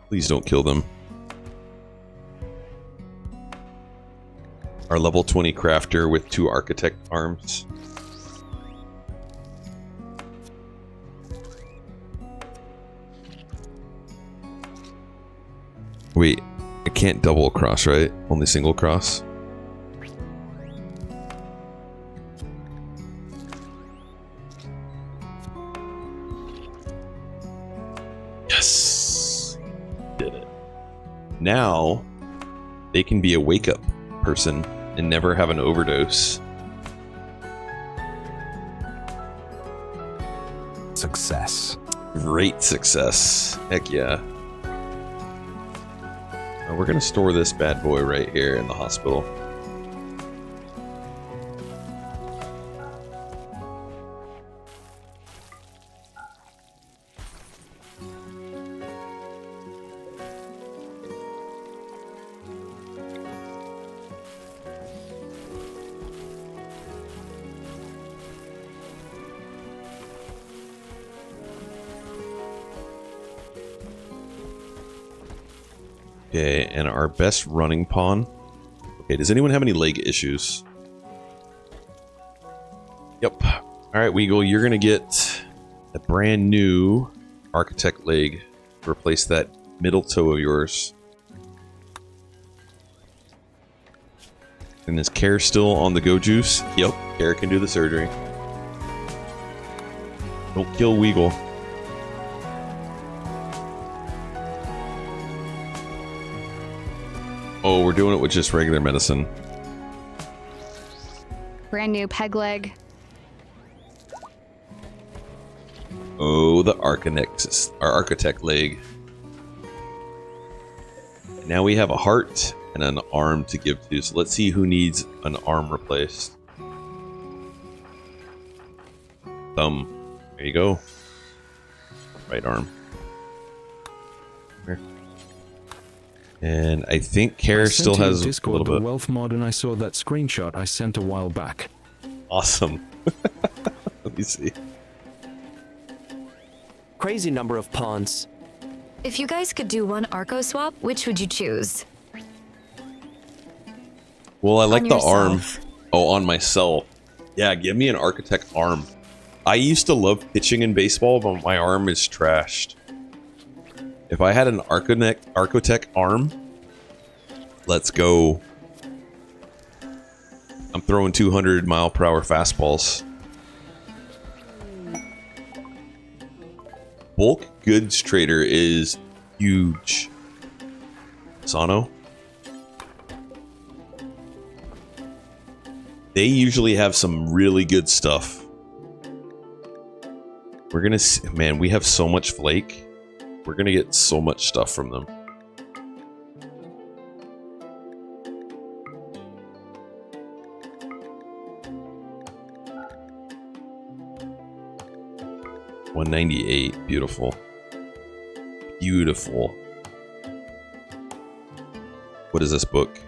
Please don't kill them. Our level 20 crafter with 2 architect arms. Wait, I can't double cross, right? Only single cross? Yes! Did it. Now, they can be a wake-up person and never have an overdose. Success. Great success. Heck yeah. We're gonna store this bad boy right here in the hospital. Okay, and our best running pawn. Okay, does anyone have any leg issues? Yep. Alright, Weagle, you're gonna get a brand new architect leg to replace that middle toe of yours. And is Care still on the go juice? Yep, Care can do the surgery. Don't kill Weagle. Oh, we're doing it with just regular medicine. Brand new peg leg. Oh, the our architect leg. And now we have a heart and an arm to give to. So let's see who needs an arm replaced. Thumb. There you go. Right arm. Here. And I think Care still has a Discord little bit. The wealth mod, and I saw that screenshot I sent a while back. Awesome. Let me see. Crazy number of pawns. If you guys could do one Arco swap, which would you choose? Well, I like On the arm. yourself. Oh, on myself. Yeah, give me an architect arm. I used to love pitching in baseball, but my arm is trashed. If I had an architect arm, let's go. I'm throwing 200-mile-per-hour fastballs. Bulk goods trader is huge. Sano. They usually have some really good stuff. We're gonna see, man, we have so much flake. We're gonna get so much stuff from them. $198, beautiful. Beautiful. What is this book?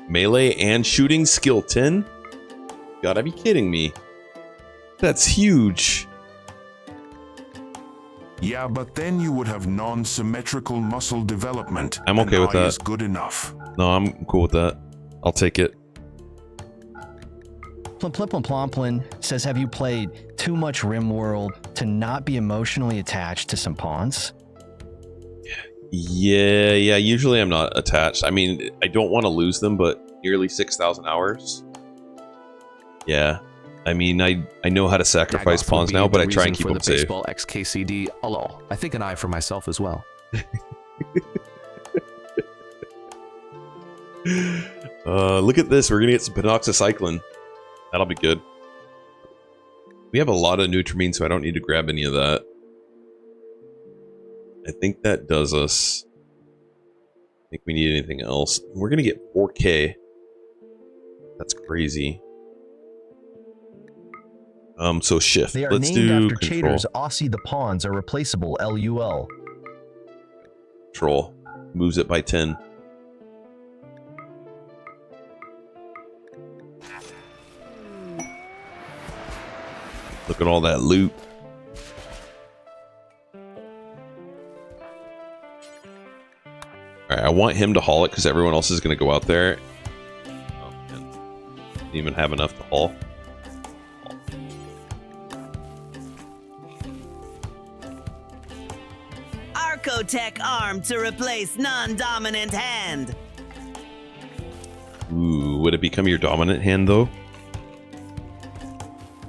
Melee and shooting skill 10? Gotta be kidding me. That's huge. Yeah, but then you would have non-symmetrical muscle development. I'm okay with that. Is good enough. No, I'm cool with that. I'll take it. Plumplin says, have you played too much Rimworld to not be emotionally attached to some pawns? Yeah, usually I'm not attached. I mean, I don't want to lose them, but nearly 6,000 hours. Yeah. I mean, I know how to sacrifice pawns now, but I try and keep them safe. Baseball XKCD, hello. I think an eye for myself as well. Look at this. We're going to get some penoxycycline. That'll be good. We have a lot of Nutrimine, so I don't need to grab any of that. I think that does us. I think we need anything else. We're going to get 4K. That's crazy. So shift. They are Let's named do after control. Chaters. Aussie the pawns are replaceable. LUL. Control. Moves it by 10. Look at all that loot. Alright, I want him to haul it because everyone else is going to go out there. Oh, man. Didn't even have enough to haul. Archotech arm to replace non-dominant hand. Ooh, would it become your dominant hand though?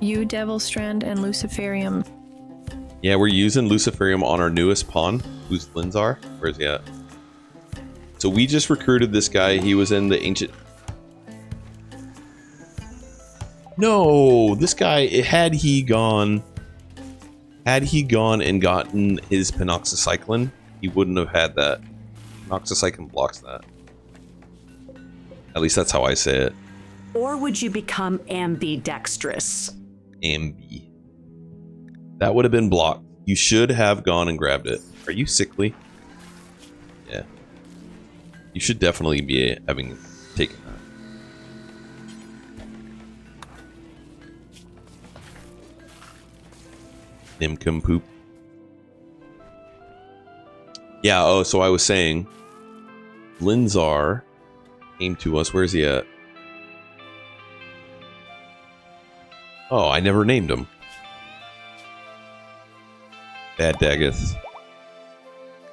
You, Devil Strand, and Luciferium. Yeah, we're using Luciferium on our newest pawn, who's Linzar. Where's he at? So we just recruited this guy. He was in the ancient... No, this guy, had he gone and gotten his penoxycycline, he wouldn't have had that. Penoxycycline blocks that. At least that's how I say it. Or would you become ambidextrous? Ambi. That would have been blocked. You should have gone and grabbed it. Are you sickly? Yeah. You should definitely be having taken that. Nimcum poop. Yeah, oh, so I was saying Linzar came to us. Where's he at? Oh, I never named him. Bad Daggeth.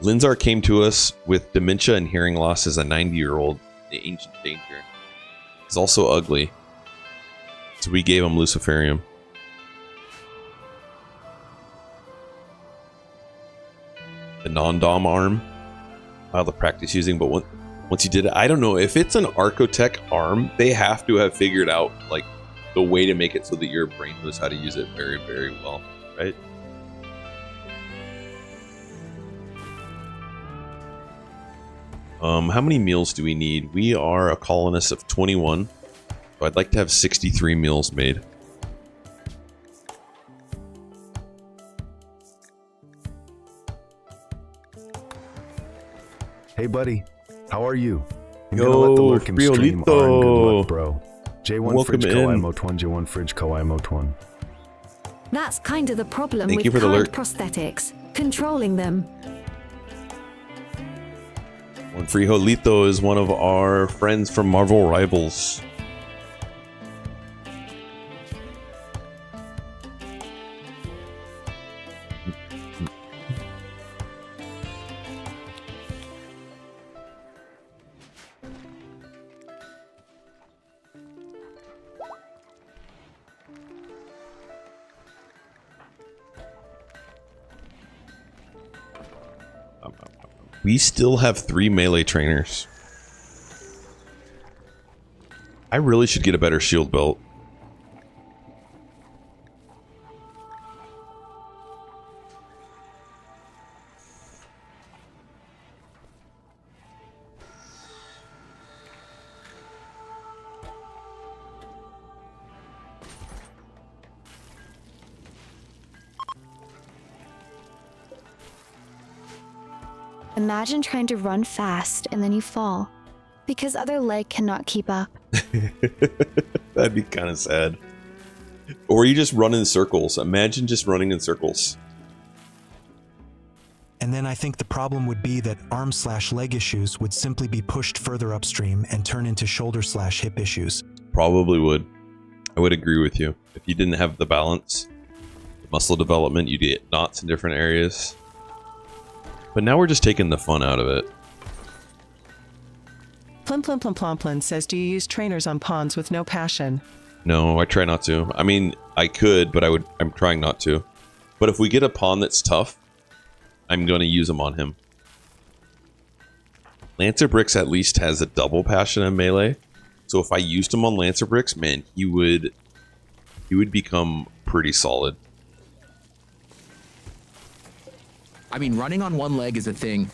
Linzar came to us with dementia and hearing loss as a 90-year-old. The ancient danger. He's also ugly. So we gave him Luciferium. The non-dom arm. I'll have to practice using, but once you did it, I don't know. If it's an Archotech arm, they have to have figured out, like, the way to make it so that your brain knows how to use it very, very well, right? How many meals do we need? We are a colonist of 21, so I'd like to have 63 meals made. Hey, buddy. How are you? I'm Yo, gonna let the Lurkim stream Friolito. on. Good luck, bro. J1 Welcome Fridge Co. in. IMO1, J1 Fridge Co. IMO1. That's kind of the problem Thank you with for the hand alert. prosthetics. Controlling them. One Frijolito is one of our friends from Marvel Rivals. We still have 3 melee trainers. I really should get a better shield belt. Imagine trying to run fast and then you fall because other leg cannot keep up. That'd be kind of sad. Or you just run in circles. Imagine just running in circles. And then I think the problem would be that arm/leg issues would simply be pushed further upstream and turn into shoulder/hip issues. Probably would. I would agree with you. If you didn't have the balance, the muscle development, you'd get knots in different areas. But now we're just taking the fun out of it. Plumplin says, do you use trainers on pawns with no passion? No, I try not to. I mean, I could, but I'm trying not to. But if we get a pawn that's tough, I'm going to use him on him. Lancer Bricks at least has a double passion in melee. So if I used him on Lancer Bricks, man, he would become pretty solid. I mean, running on one leg is a thing.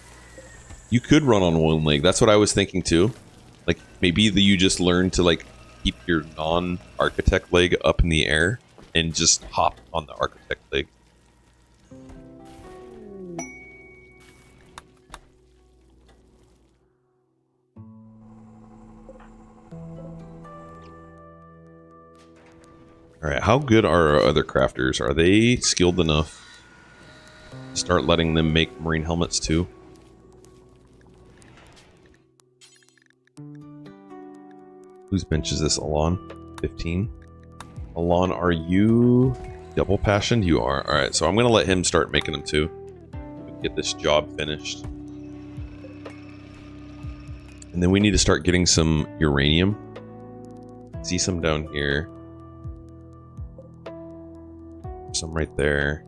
You could run on one leg. That's what I was thinking too. Like maybe you just learn to like keep your non-architect leg up in the air and just hop on the architect leg. All right, how good are our other crafters? Are they skilled enough to start letting them make marine helmets too? Whose bench is this? Alon? 15? Alon, are you double passioned? You are. Alright, so I'm going to let him start making them too. Get this job finished. And then we need to start getting some uranium. See some down here. Some right there.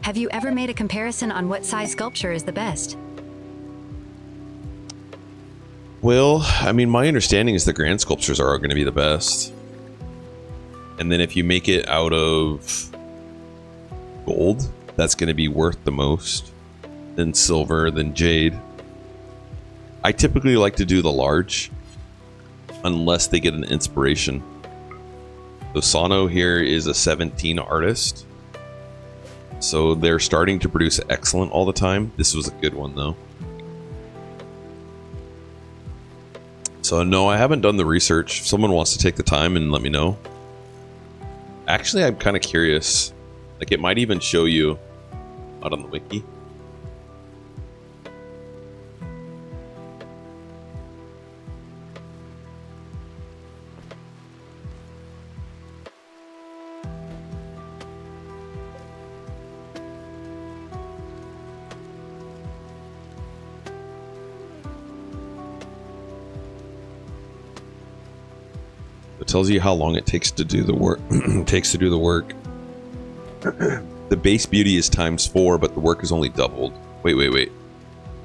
Have you ever made a comparison on what size sculpture is the best? Well, I mean, my understanding is the grand sculptures are going to be the best. And then if you make it out of gold, that's going to be worth the most. Then silver, then jade. I typically like to do the large, unless they get an inspiration. So Sano here is a 17 artist. So they're starting to produce excellent all the time. This was a good one though. So no, I haven't done the research. If someone wants to take the time and let me know. Actually, I'm kind of curious. Like it might even show you out on the wiki. It tells you how long it takes to do the work. The base beauty is ×4, but the work is only doubled. Wait.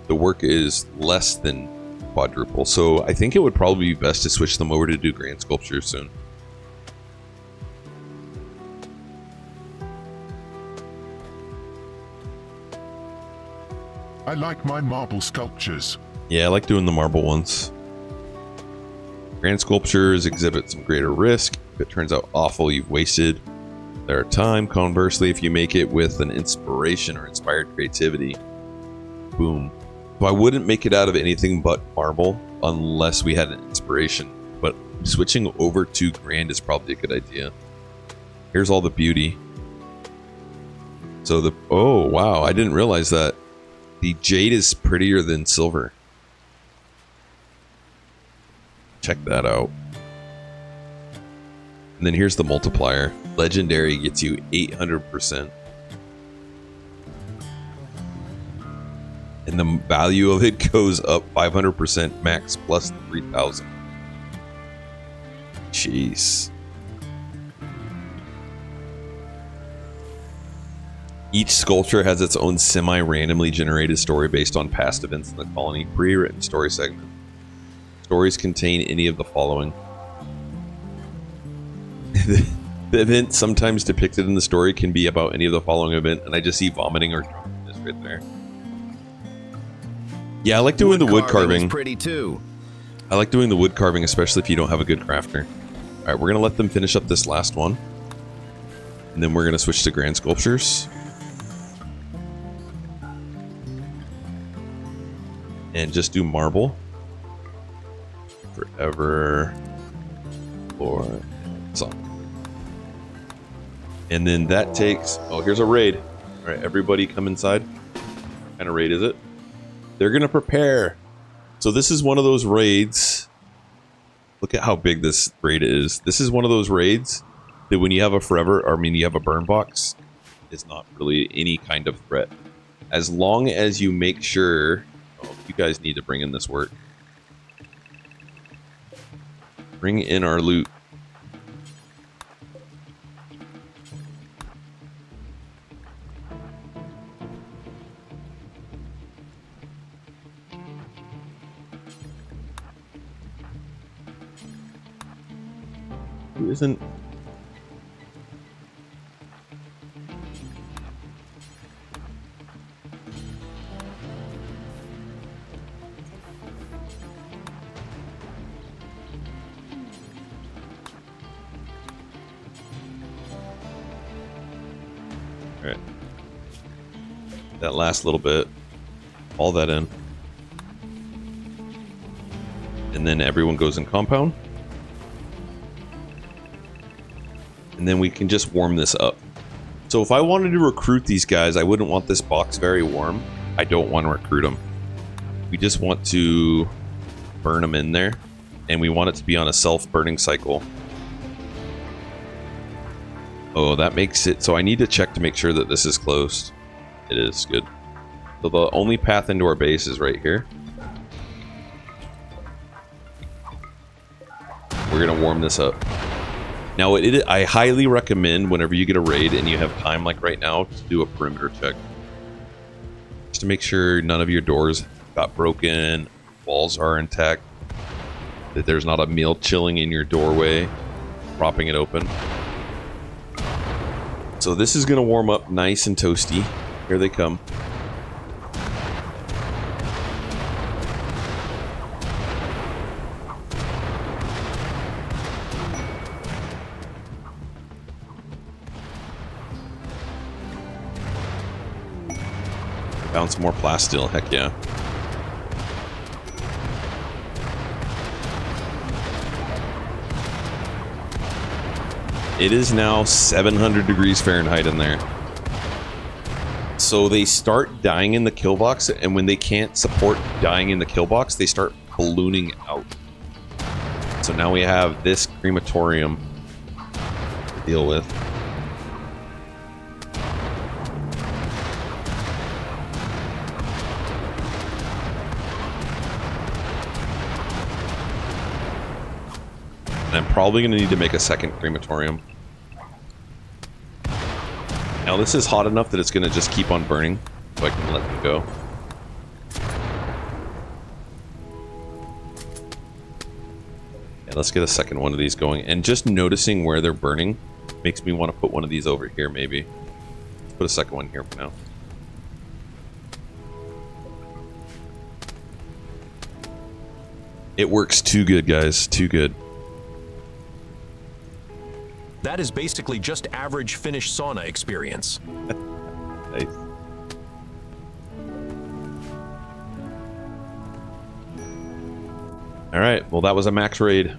The work is less than quadruple. So I think it would probably be best to switch them over to do grand sculptures soon. I like my marble sculptures. Yeah, I like doing the marble ones. Grand sculptures exhibit some greater risk. If it turns out awful, you've wasted their time. Conversely, if you make it with an inspiration or inspired creativity, boom. So I wouldn't make it out of anything but marble unless we had an inspiration. But switching over to grand is probably a good idea. Here's all the beauty. So oh wow, I didn't realize that. The jade is prettier than silver. Check that out. And then here's the multiplier. Legendary gets you 800%. And the value of it goes up 500% max plus 3,000. Jeez. Each sculpture has its own semi-randomly generated story based on past events in the colony. Pre-written story segment. Stories contain any of the following. The event sometimes depicted in the story can be about any of the following event, and I just see vomiting or drunkenness right there. Yeah, I like doing the wood carving. Pretty too. I like doing the wood carving, especially if you don't have a good crafter. All right, we're gonna let them finish up this last one, and then we're gonna switch to grand sculptures. And just do marble. Forever. Or song. And then that takes... Oh, here's a raid. All right, everybody come inside. What kind of raid is it? They're going to prepare. So this is one of those raids. Look at how big this raid is. This is one of those raids that when you have a forever, or I mean you have a burn box, is not really any kind of threat. As long as you make sure... Oh, you guys need to bring in this work. Bring in our loot. Who isn't? All right. That last little bit, all that in. And then everyone goes in compound. And then we can just warm this up. So if I wanted to recruit these guys, I wouldn't want this box very warm. I don't want to recruit them. We just want to burn them in there. And we want it to be on a self-burning cycle. Oh, that makes it... So I need to check to make sure that this is closed. It is. Good. So the only path into our base is right here. We're going to warm this up. Now, I highly recommend whenever you get a raid and you have time like right now to do a perimeter check. Just to make sure none of your doors got broken, walls are intact, that there's not a meal chilling in your doorway, propping it open. So this is going to warm up nice and toasty. Here they come. Found some more plasteel, heck yeah. It is now 700 degrees Fahrenheit in there. So they start dying in the kill box, and when they can't support dying in the kill box, they start ballooning out. So now we have this crematorium to deal with. And I'm probably going to need to make a second crematorium. Now this is hot enough that it's going to just keep on burning, so I can let them go. Yeah, let's get a second one of these going. And just noticing where they're burning makes me want to put one of these over here, maybe. Let's put a second one here for now. It works too good, guys. Too good. That is basically just average Finnish sauna experience. Nice. All right, well, that was a max raid.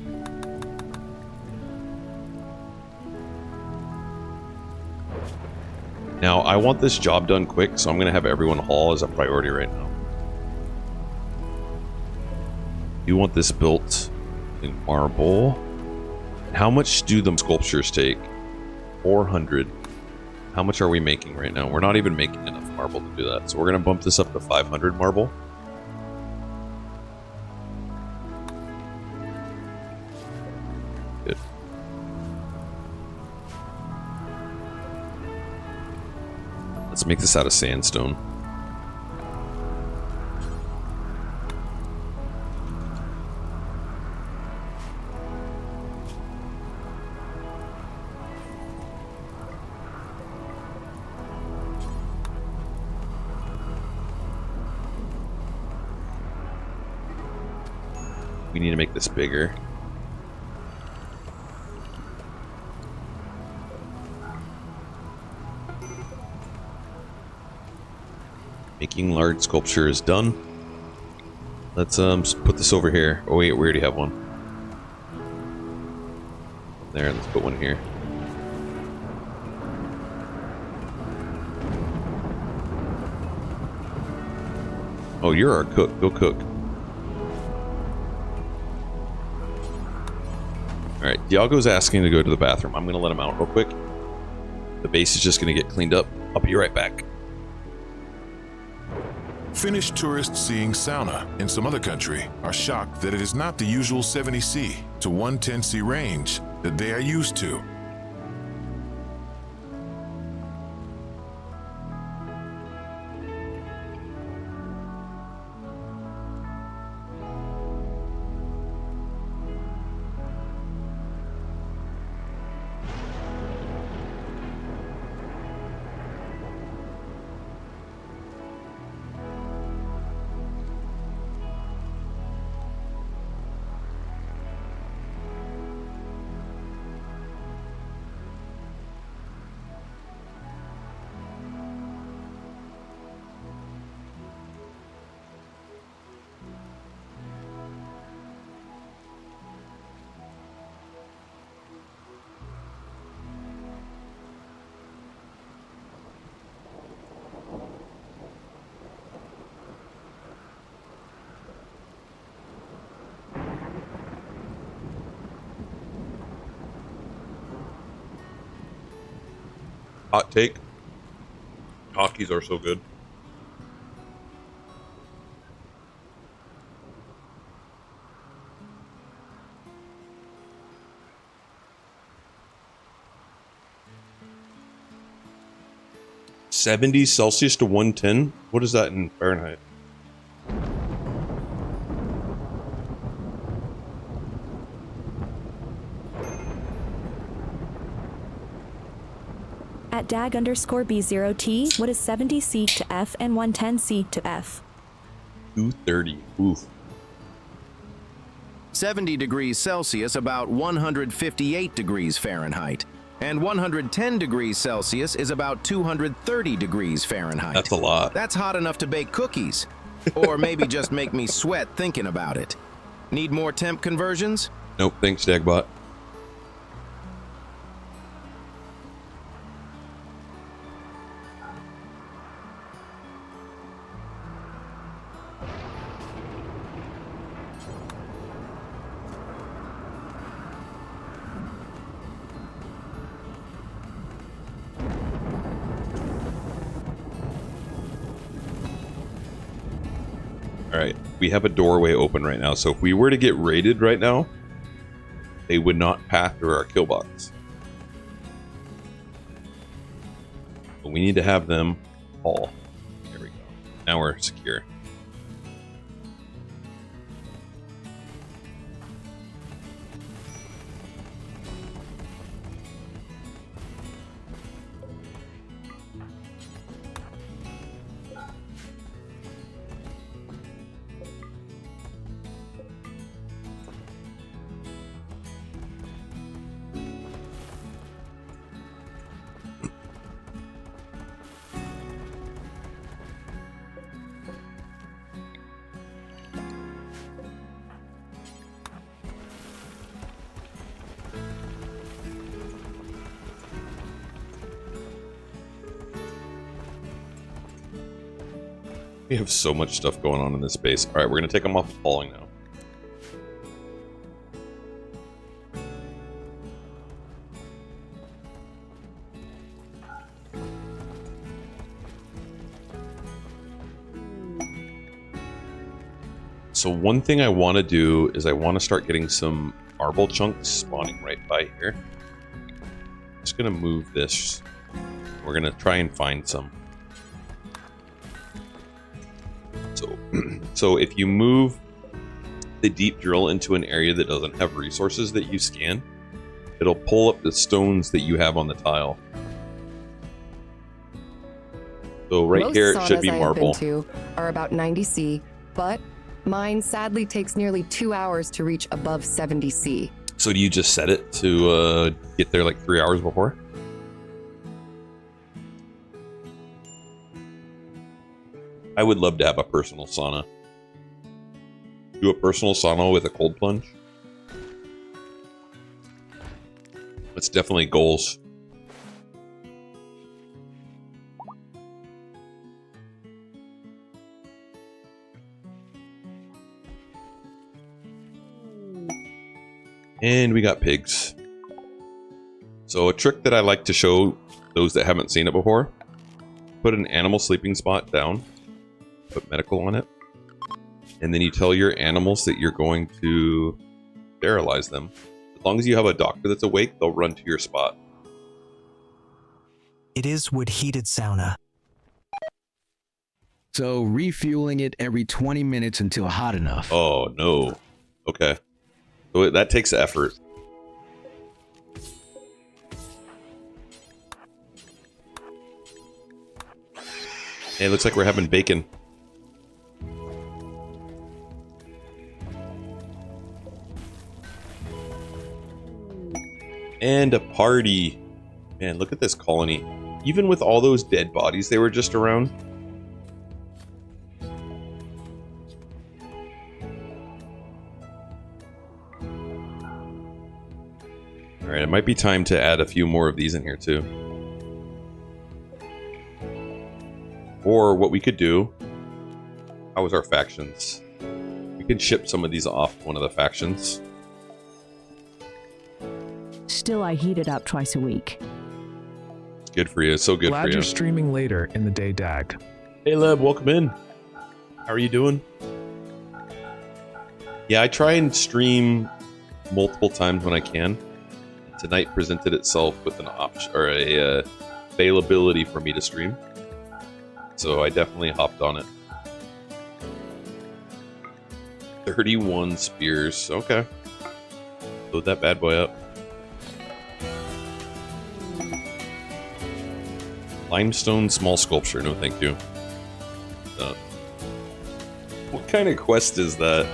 Now, I want this job done quick, so I'm going to have everyone haul as a priority right now. You want this built in marble. How much do the sculptures take? 400. How much are we making right now? We're not even making enough marble to do that. So we're going to bump this up to 500 marble. Good. Let's make this out of sandstone. We need to make this bigger. Making large sculpture is done. Let's put this over here. Oh wait, we already have one. There, let's put one here. Oh, you're our cook. Go cook. Alright, Diago's asking to go to the bathroom. I'm going to let him out real quick. The base is just going to get cleaned up. I'll be right back. Finnish tourists seeing sauna in some other country are shocked that it is not the usual 70C to 110C range that they are used to. Hot take. Hotkeys are so good. $70 Celsius to 110? What is that in Fahrenheit? At dag_B0T, what is 70C to F and 110C to F? 230. Oof. 70 degrees Celsius, about 158 degrees Fahrenheit. And 110 degrees Celsius is about 230 degrees Fahrenheit. That's a lot. That's hot enough to bake cookies. Or maybe just make me sweat thinking about it. Need more temp conversions? Nope, thanks, Dagbot. Alright, we have a doorway open right now, so if we were to get raided right now, they would not pass through our kill box. But we need to have them all. There we go. Now we're secure. We have so much stuff going on in this base. Alright, we're going to take them off of falling now. So one thing I want to do is I want to start getting some marble chunks spawning right by here. Just gonna move this. We're gonna try and find some. So if you move the deep drill into an area that doesn't have resources that you scan, it'll pull up the stones that you have on the tile. So right Most here it should be saunas I have marble. been to are about 90C, but mine sadly takes nearly 2 hours to reach above 70C. So do you just set it to get there like 3 hours before? I would love to have a personal sauna. Do a personal sauna with a cold plunge. It's definitely goals. And we got pigs. So a trick that I like to show those that haven't seen it before, put an animal sleeping spot down, put medical on it, and then you tell your animals that you're going to sterilize them. As long as you have a doctor that's awake, they'll run to your spot. It is wood heated sauna. So refueling it every 20 minutes until hot enough. Oh no. Okay. So that takes effort. Hey, it looks like we're having bacon. And a party. Man, look at this colony. Even with all those dead bodies they were just around. Alright, it might be time to add a few more of these in here too. Or what we could do, how was our factions? We can ship some of these off to one of the factions. Still, I heat it up twice a week. It's good for you. It's so good Glad for you. you're streaming later in the day, Dag. Hey, Leb, welcome in. How are you doing? Yeah, I try and stream multiple times when I can. Tonight presented itself with an option or a availability for me to stream, so I definitely hopped on it. 31 spears. Okay, load that bad boy up. Limestone small sculpture. No, thank you. What kind of quest is that?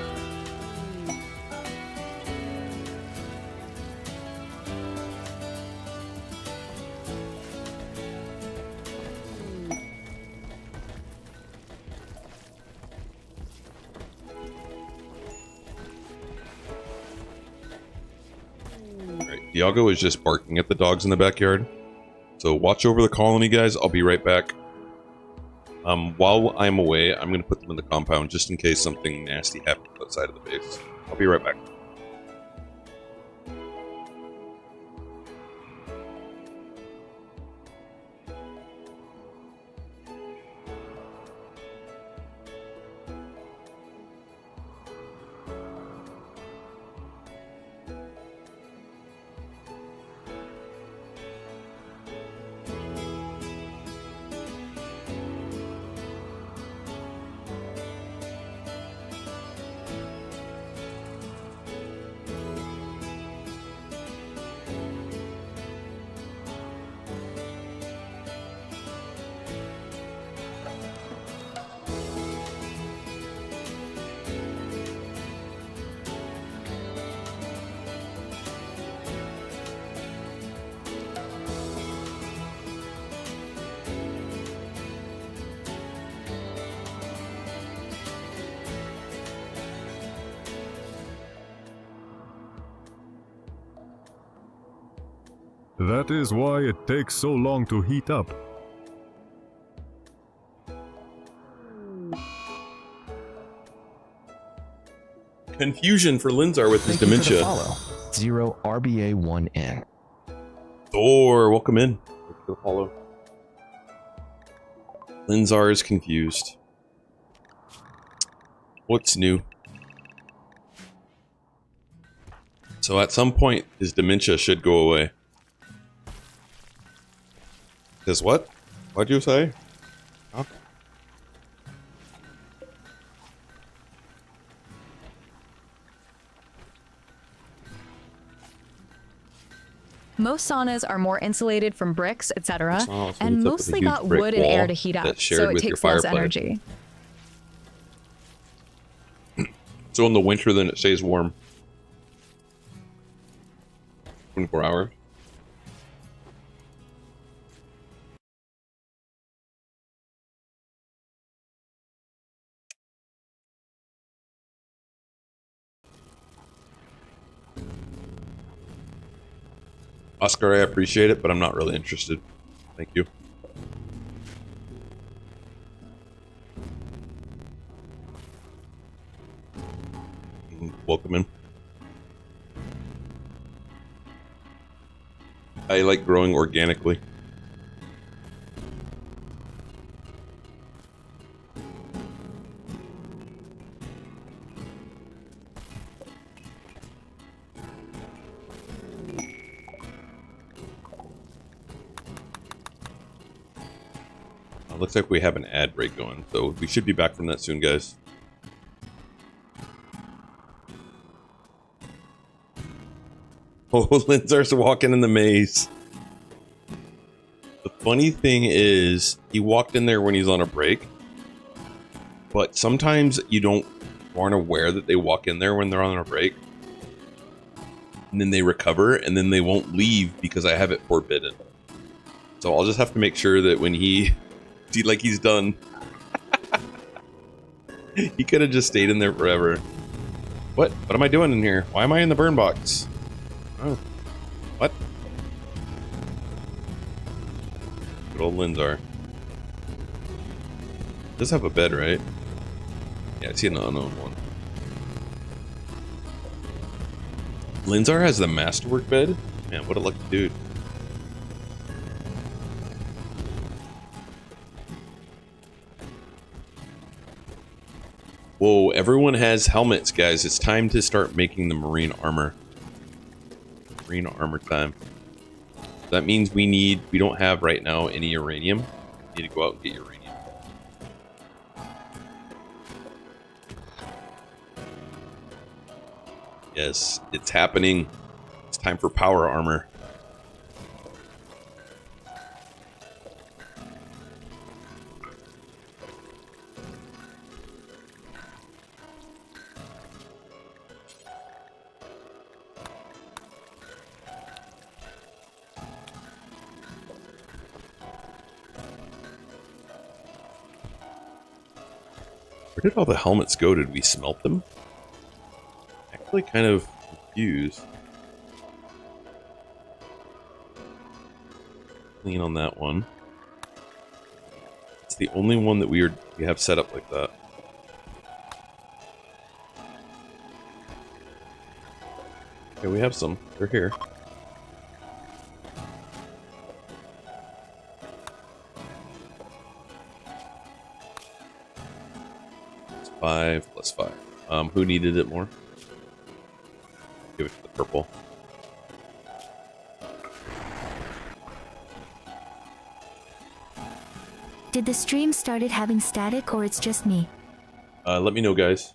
Iago is just barking at the dogs in the backyard. So watch over the colony, guys. I'll be right back. While I'm away, I'm going to put them in the compound just in case something nasty happens outside of the base. I'll be right back. That is why it takes so long to heat up. Confusion for Linzar with his dementia. Zero RBA1N. Thor, welcome in. Thank you for the follow. Linzar is confused. What's new? So at some point, his dementia should go away. His what? What'd you say? Okay. Most saunas are more insulated from bricks, etc., Oh, so and it's up with a mostly huge got brick wood and air wall to heat up, that's shared so it with your takes less fireplace. energy. So in the winter, then it stays warm. 24 hours. Oscar, I appreciate it, but I'm not really interested. Thank you. Welcome in. I like growing organically. Looks like we have an ad break going, so we should be back from that soon, guys. Oh, Linzar's walking in the maze. The funny thing is, he walked in there when he's on a break, but sometimes you aren't aware that they walk in there when they're on a break, and then they recover, and then they won't leave because I have it forbidden. So I'll just have to make sure that when he's done. He could have just stayed in there forever. What am I doing in here? Why am I in the burn box? Oh. What? Good old Linzar. Does have a bed, right? Yeah, I see an unknown one. Linzar has the masterwork bed? Man, what a lucky dude. Whoa, everyone has helmets, guys. It's time to start making the marine armor. Marine armor time. That means we don't have right now any uranium. We need to go out and get uranium. Yes, it's happening. It's time for power armor. Where did all the helmets go? Did we smelt them? Actually kind of confused. Clean on that one. It's the only one that we have set up like that. Okay, we have some. They're here. It's 5 plus 5. Who needed it more? Give it to the purple. Did the stream started having static or it's just me? Let me know, guys.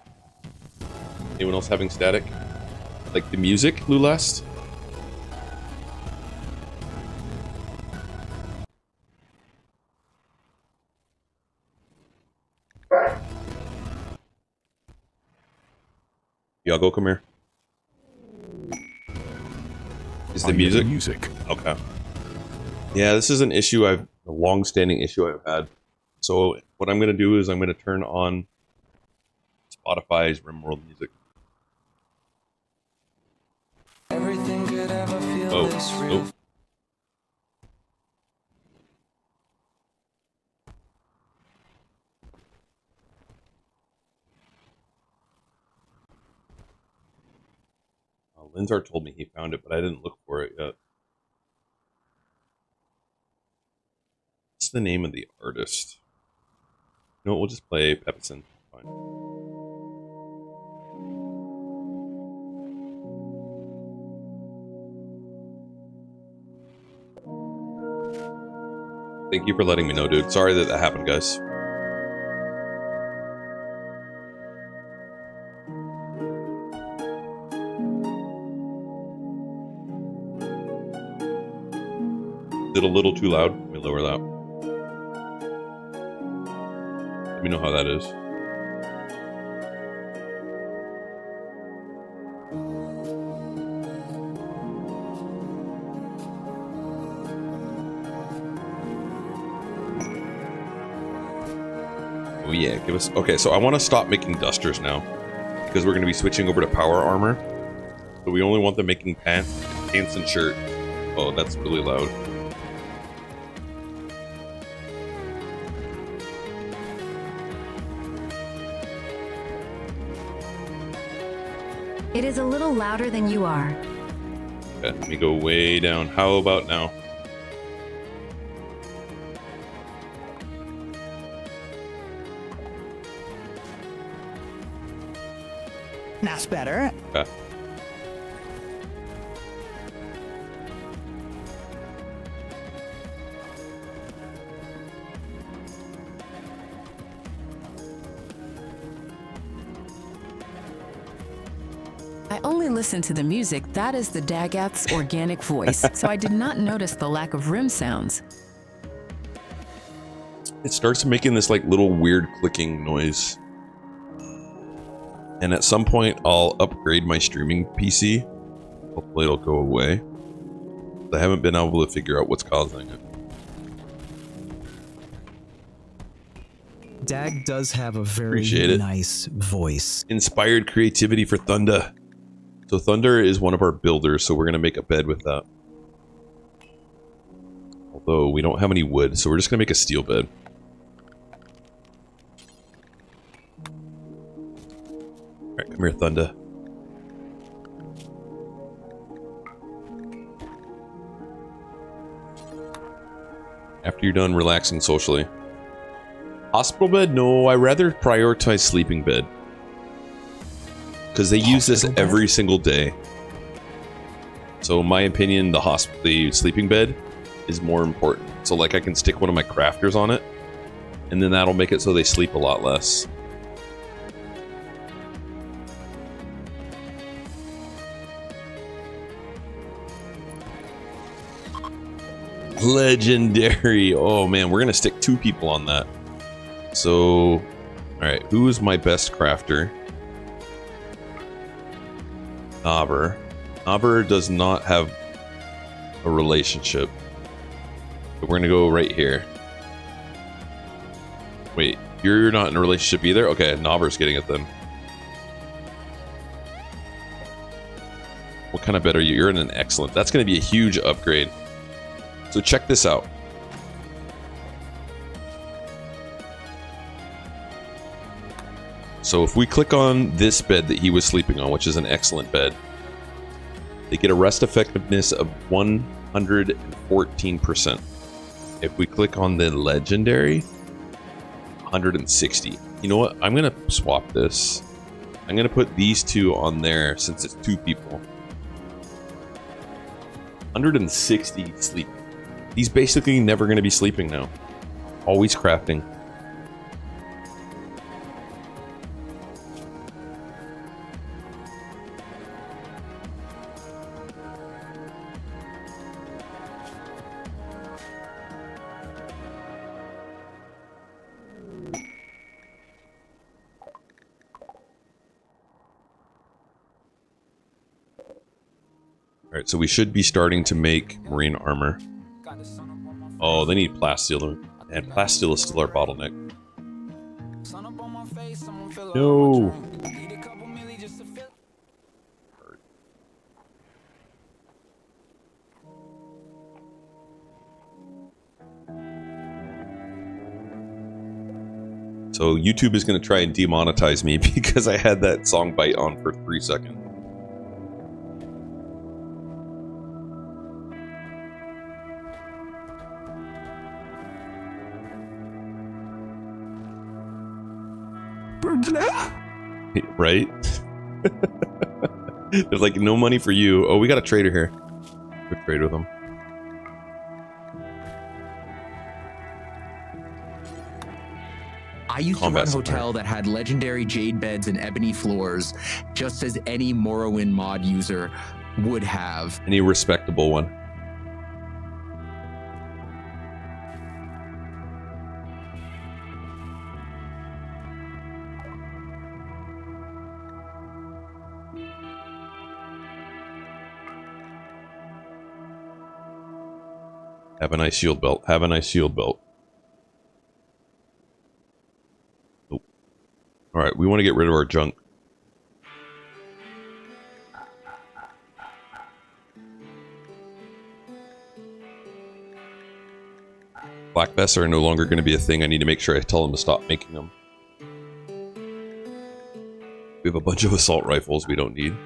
Anyone else having static? Like the music, Lulast? Yago, come here. Is the music? Okay. Yeah, this is an issue a long-standing issue I've had. So what I'm going to do is I'm going to turn on Spotify's Rimworld music. Everything could ever feel this real. Linzar told me he found it, but I didn't look for it yet. What's the name of the artist? No, we'll just play Pepsin. Fine. Thank you for letting me know, dude. Sorry that happened, guys. Is it a little too loud? Let me lower that. Let me know how that is. Oh yeah, give us... Okay, so I want to stop making dusters now, because we're going to be switching over to power armor. So we only want them making pants and shirt. Oh, that's really loud. It is a little louder than you are. Okay, let me go way down. How about now? That's better. Okay. I only listen to the music. That is the Dagath's organic voice, so I did not notice the lack of rim sounds. It starts making this like little weird clicking noise. And at some point I'll upgrade my streaming PC. Hopefully it'll go away. I haven't been able to figure out what's causing it. Dag does have a very Appreciate it. nice voice. Inspired creativity for Thunder. So Thunder is one of our builders, so we're going to make a bed with that. Although we don't have any wood, so we're just going to make a steel bed. Alright, come here, Thunder. After you're done relaxing socially. Hospital bed? No, I rather prioritize sleeping bed. Because they use this every single day. So in my opinion, the sleeping bed is more important. So like I can stick one of my crafters on it, and then that'll make it so they sleep a lot less. Legendary. Oh man, we're gonna stick 2 people on that. So, alright, who is my best crafter? Nobber. Nobber does not have a relationship. But we're gonna go right here. Wait, you're not in a relationship either? Okay, Nobber's getting it then. What kind of bed are you? You're in an excellent. That's gonna be a huge upgrade. So check this out. So if we click on this bed that he was sleeping on, which is an excellent bed, they get a rest effectiveness of 114%. If we click on the legendary, 160. You know what? I'm going to swap this. I'm going to put these 2 on there since it's 2 people. 160 sleep. He's basically never going to be sleeping now. Always crafting. Alright, so we should be starting to make marine armor. Oh, they need plasteel, and plasteel is still our bottleneck. No! So YouTube is going to try and demonetize me because I had that song bite on for 3 seconds. Right? There's like no money for you. Oh, we got a trader here. Quick trade with him. I used to run a hotel that had legendary jade beds and ebony floors, just as any Morrowind mod user would have. Any respectable one. Have a nice shield belt. Have a nice shield belt. Oh. Alright, we want to get rid of our junk. Black vests are no longer going to be a thing. I need to make sure I tell them to stop making them. We have a bunch of assault rifles we don't need.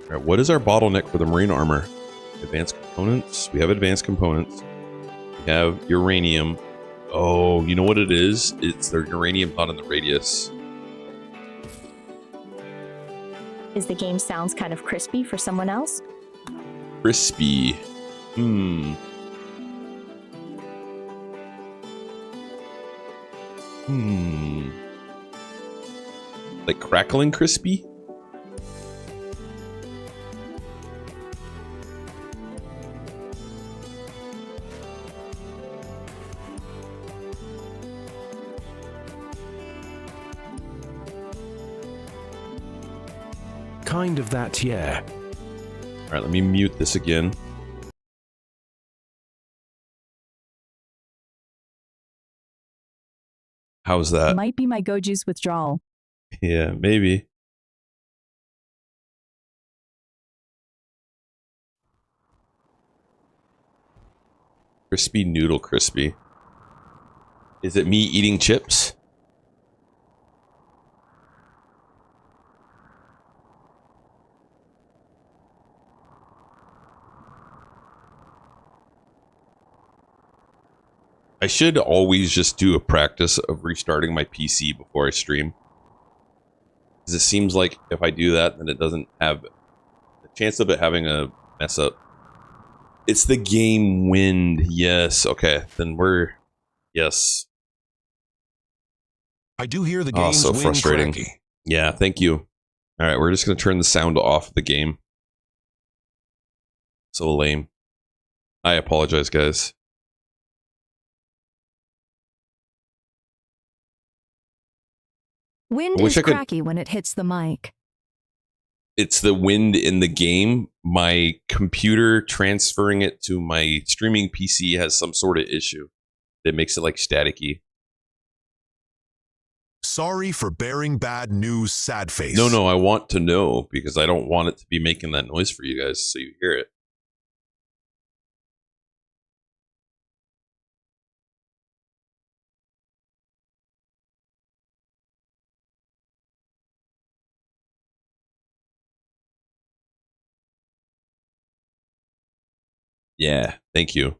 Alright, what is our bottleneck for the marine armor? Advanced components. We have advanced components. We have uranium. Oh, you know what it is? It's the uranium not in the radius. Is the game sounds kind of crispy for someone else? Crispy. Like crackling crispy? Kind of that, yeah. Alright, let me mute this again. How's that? Might be my Goju's withdrawal. Yeah, maybe. Crispy noodle crispy. Is it me eating chips? I should always just do a practice of restarting my PC before I stream. Because it seems like if I do that, then it doesn't have the chance of it having a mess up. It's the game wind. Yes. Okay. Then we're... Yes. I do hear the game's so wind frustrating. cracky. Yeah, thank you. Alright, we're just going to turn the sound off the game. So lame. I apologize, guys. Wind I wish is I could- cracky when it hits the mic. It's the wind in the game. My computer transferring it to my streaming PC has some sort of issue that makes it like staticky. Sorry for bearing bad news, sad face. No, I want to know because I don't want it to be making that noise for you guys so you hear it. Yeah, thank you.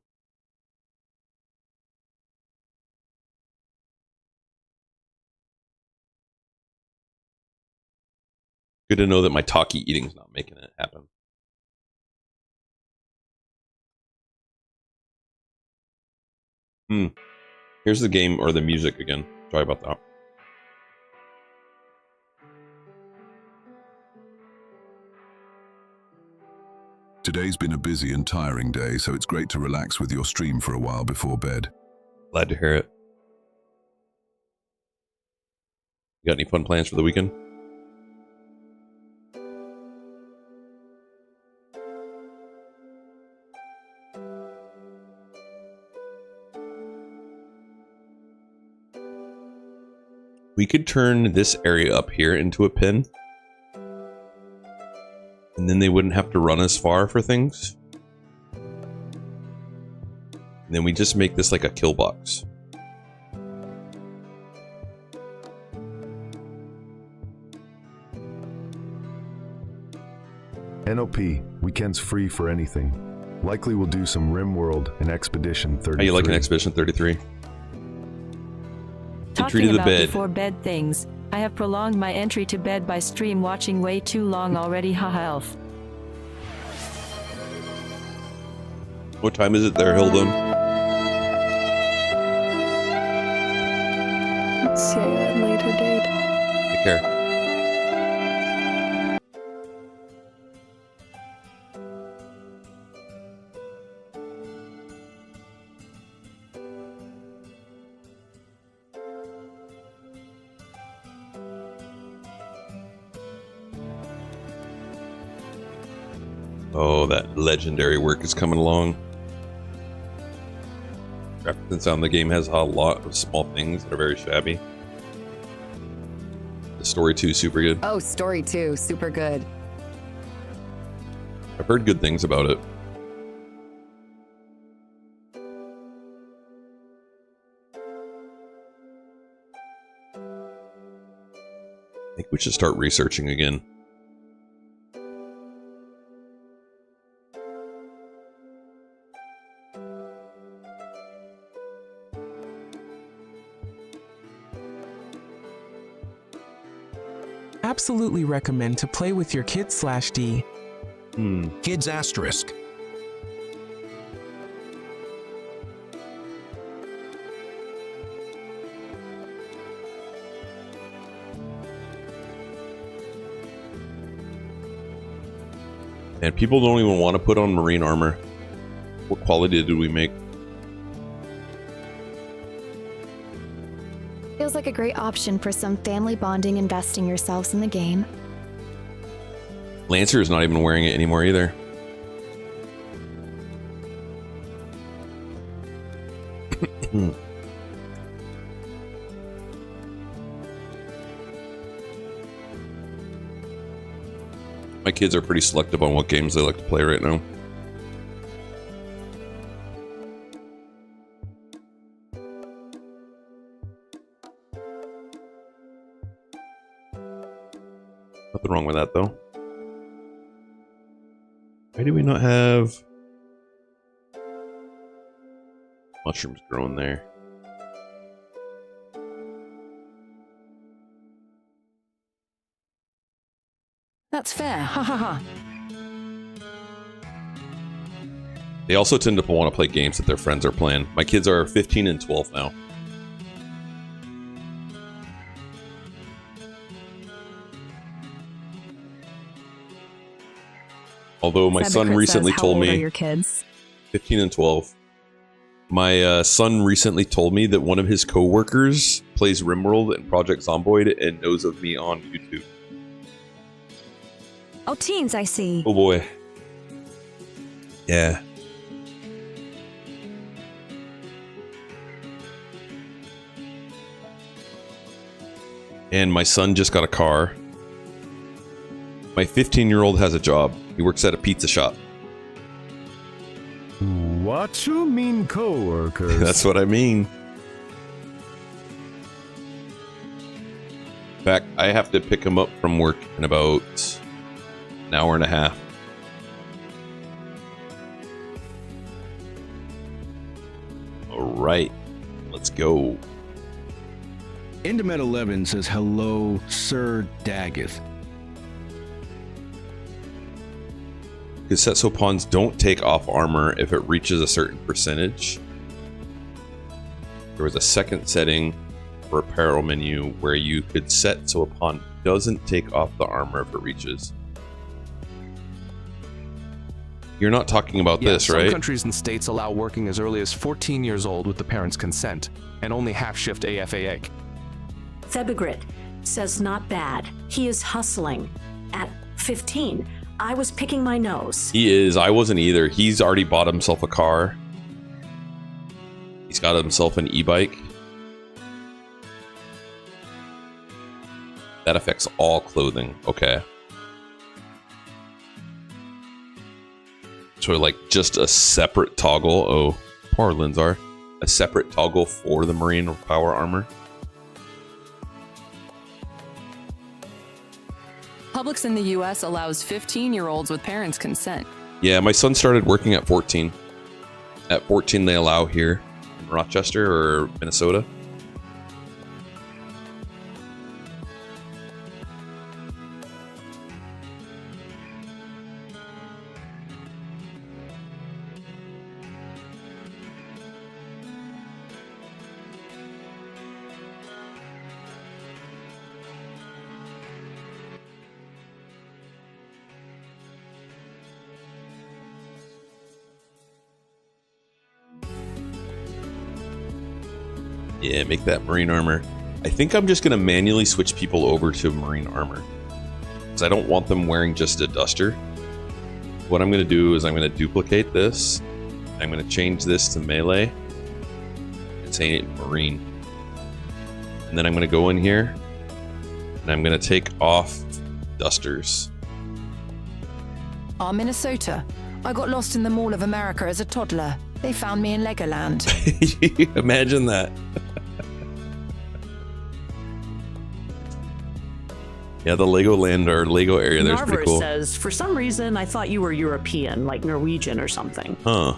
Good to know that my talkie eating's not making it happen. Here's the game or the music again. Sorry about that. Today's been a busy and tiring day, so it's great to relax with your stream for a while before bed. Glad to hear it. You got any fun plans for the weekend? We could turn this area up here into a pin. And then they wouldn't have to run as far for things. And then we just make this like a kill box. NOP, weekend's free for anything. Likely will do some Rimworld and Expedition 33. How you liking Expedition 33? Talking about before bed things, I have prolonged my entry to bed by stream watching way too long already. Ha health. What time is it there, Hilda? See you at a later date. Take care. Oh, that legendary work is coming along. Graphics and sound, the game has a lot of small things that are very shabby. The story too, super good. Oh, story 2, super good. I've heard good things about it. I think we should start researching again. Absolutely recommend to play with your kids/D. Kids asterisk. And people don't even want to put on marine armor. What quality did we make? Feels like a great option for some family bonding, investing yourselves in the game. Lancer is not even wearing it anymore either. My kids are pretty selective on what games they like to play right now. Nothing wrong with that, though. Why do we not have mushrooms growing there? That's fair. Ha ha ha. They also tend to want to play games that their friends are playing. My kids are 15 and 12 now. Although my son recently told me, How old are your kids? 15 and 12. My son recently told me that one of his co-workers plays Rimworld and Project Zomboid and knows of me on YouTube. Oh, teens, I see. Oh boy. Yeah. And my son just got a car. My 15-year-old has a job. He works at a pizza shop. What you mean, co-workers? That's what I mean. In fact, I have to pick him up from work in about an hour and a half. All right, let's go. Indomet 11 says, hello, Sir Daggeth. Cassette pawns don't take off armor if it reaches a certain percentage. There was a second setting for apparel menu where you could set so a pawn doesn't take off the armor if it reaches. You're not talking about this, right? Some countries and states allow working as early as 14 years old with the parents' consent, and only half-shift AFAA. Thebigrit says not bad. He is hustling. At 15, I was picking my nose. He is. I wasn't either. He's already bought himself a car. He's got himself an e-bike. That affects all clothing. Okay. So like just a separate toggle. Oh, poor Linzar. A separate toggle for the marine or power armor. Publix in the US allows 15-year-olds with parents' consent. Yeah, my son started working at 14. At 14, they allow here in Rochester or Minnesota. Yeah, make that marine armor. I think I'm just going to manually switch people over to marine armor, because I don't want them wearing just a duster. What I'm going to do is I'm going to duplicate this. I'm going to change this to melee and say marine. And then I'm going to go in here and I'm going to take off dusters. Minnesota. I got lost in the Mall of America as a toddler. They found me in Legoland. Imagine that. Yeah, the Legoland or Lego area there's pretty cool. says, for some reason, I thought you were European, like Norwegian or something. Huh.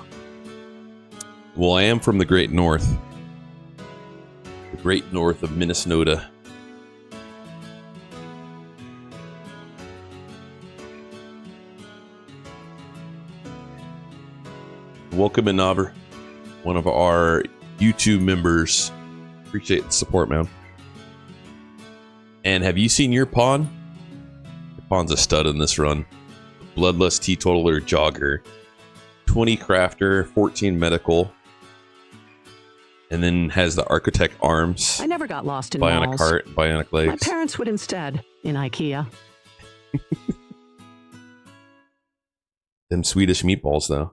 Well, I am from the Great North. The Great North of Minnesota. Welcome in, Naver, one of our YouTube members. Appreciate the support, man. And have you seen your pawn? Your pawn's a stud in this run. Bloodlust Teetotaler Jogger. 20 Crafter, 14 Medical. And then has the Architect Arms. I never got lost in Bionic malls. Heart, Bionic Legs. My parents would instead, in IKEA. Them Swedish meatballs, though.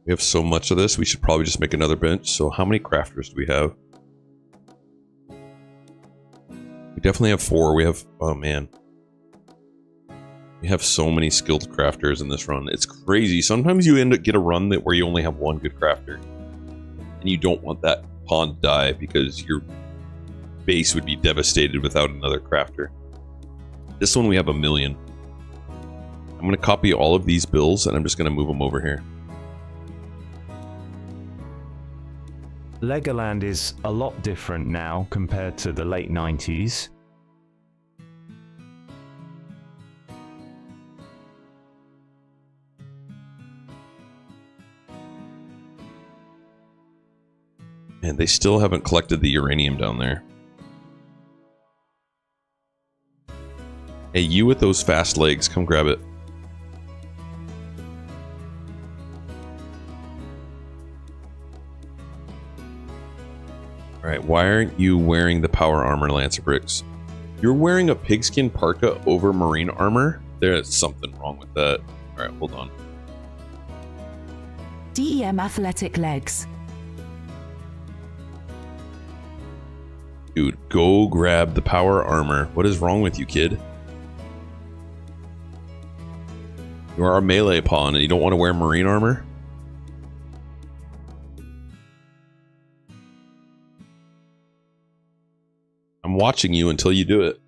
We have so much of this, we should probably just make another bench. So how many crafters do we have? We definitely have 4. We have, oh man. We have so many skilled crafters in this run. It's crazy. Sometimes you end up get a run that where you only have 1 good crafter. And you don't want that pawn to die because your base would be devastated without another crafter. This one we have 1 million. I'm going to copy all of these bills and I'm just going to move them over here. Legoland is a lot different now compared to the late 90s. And they still haven't collected the uranium down there. Hey, you with those fast legs, come grab it. Alright, why aren't you wearing the power armor, Lancer Bricks? You're wearing a pigskin parka over marine armor? There's something wrong with that. Alright, hold on. DEM athletic legs. Dude, go grab the power armor. What is wrong with you, kid? You are a melee pawn and you don't want to wear marine armor? I'm watching you until you do it.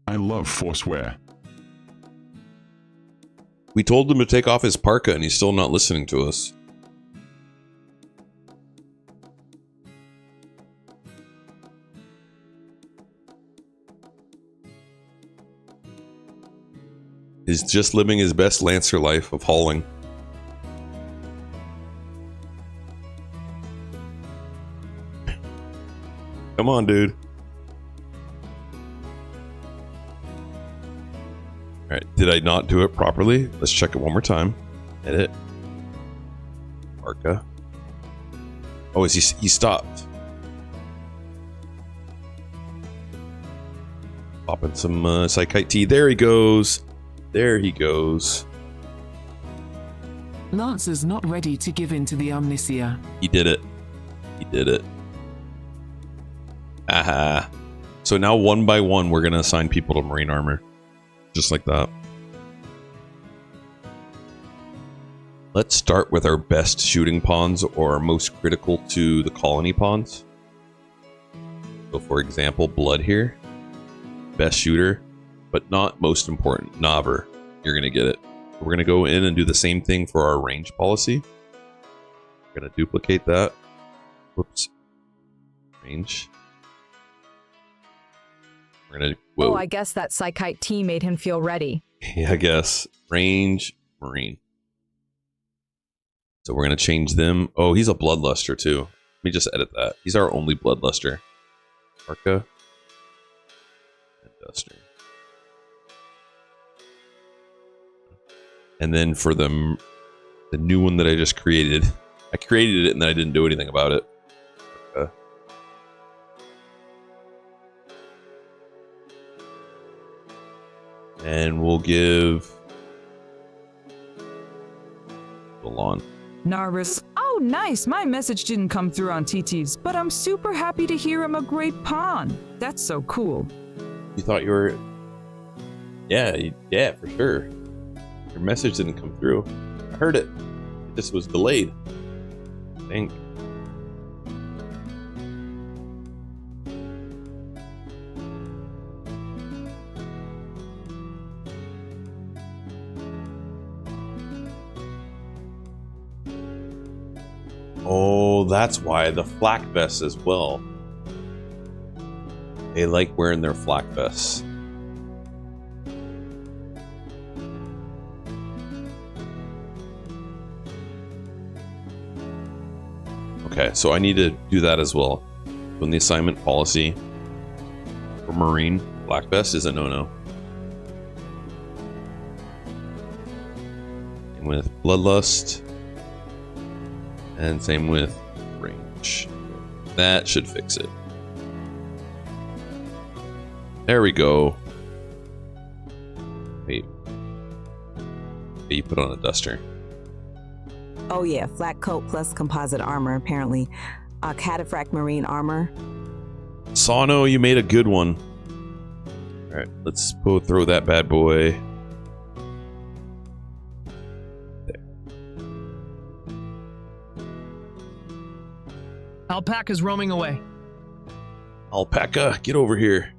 I love Forcewear. We told him to take off his parka and he's still not listening to us. He's just living his best Lancer life of hauling. Come on, dude. Alright, did I not do it properly? Let's check it one more time. Edit. Parka. Oh, is he stopped. Popping some Psychite tea. There he goes. There he goes. Lancer's not ready to give in to the Omnisia. He did it. He did it. Aha. So now one by one, we're going to assign people to marine armor. Just like that. Let's start with our best shooting pawns or our most critical to the colony pawns. So for example, Blood here. Best shooter, but not most important. Navar. You're going to get it. We're going to go in and do the same thing for our range policy. We're going to duplicate that. Whoops. Range. We're going to... Whoa. Oh, I guess that Psychite tea made him feel ready. Yeah, I guess. Range, Marine. So we're going to change them. Oh, he's a Bloodluster too. Let me just edit that. He's our only Bloodluster. Arca. And Duster. And then for the new one that I just created, I created it and then I didn't do anything about it. Okay. And we'll give Delon. Narvis. Oh, nice. My message didn't come through on TT's, but I'm super happy to hear I'm a great pawn. That's so cool. You thought you were... Yeah, for sure. Your message didn't come through. I heard it. It just was delayed. I think. Oh, that's why the flak vests as well. They like wearing their flak vests. Okay, so I need to do that as well. So in the assignment policy for Marine, black vest is a no-no. And with Bloodlust, and same with range. That should fix it. There we go. Wait. Okay, you put on a duster. Oh yeah, flat coat plus composite armor, apparently. Cataphract marine armor. Sano, you made a good one. Alright, let's throw that bad boy. There. Alpaca's roaming away. Alpaca, get over here.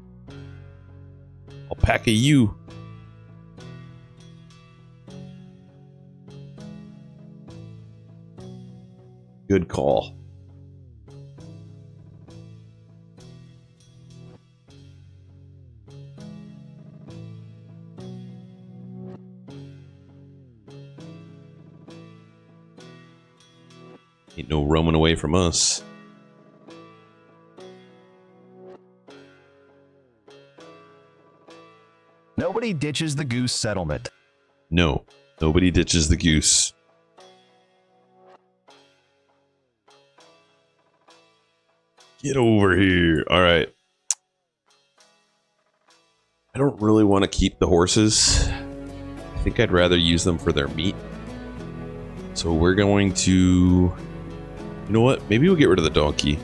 Alpaca you. Good call. Ain't no roaming away from us. Nobody ditches the goose settlement. No, nobody ditches the goose. Get over here. All right. I don't really want to keep the horses. I think I'd rather use them for their meat. So we're going to... You know what? Maybe we'll get rid of the donkey.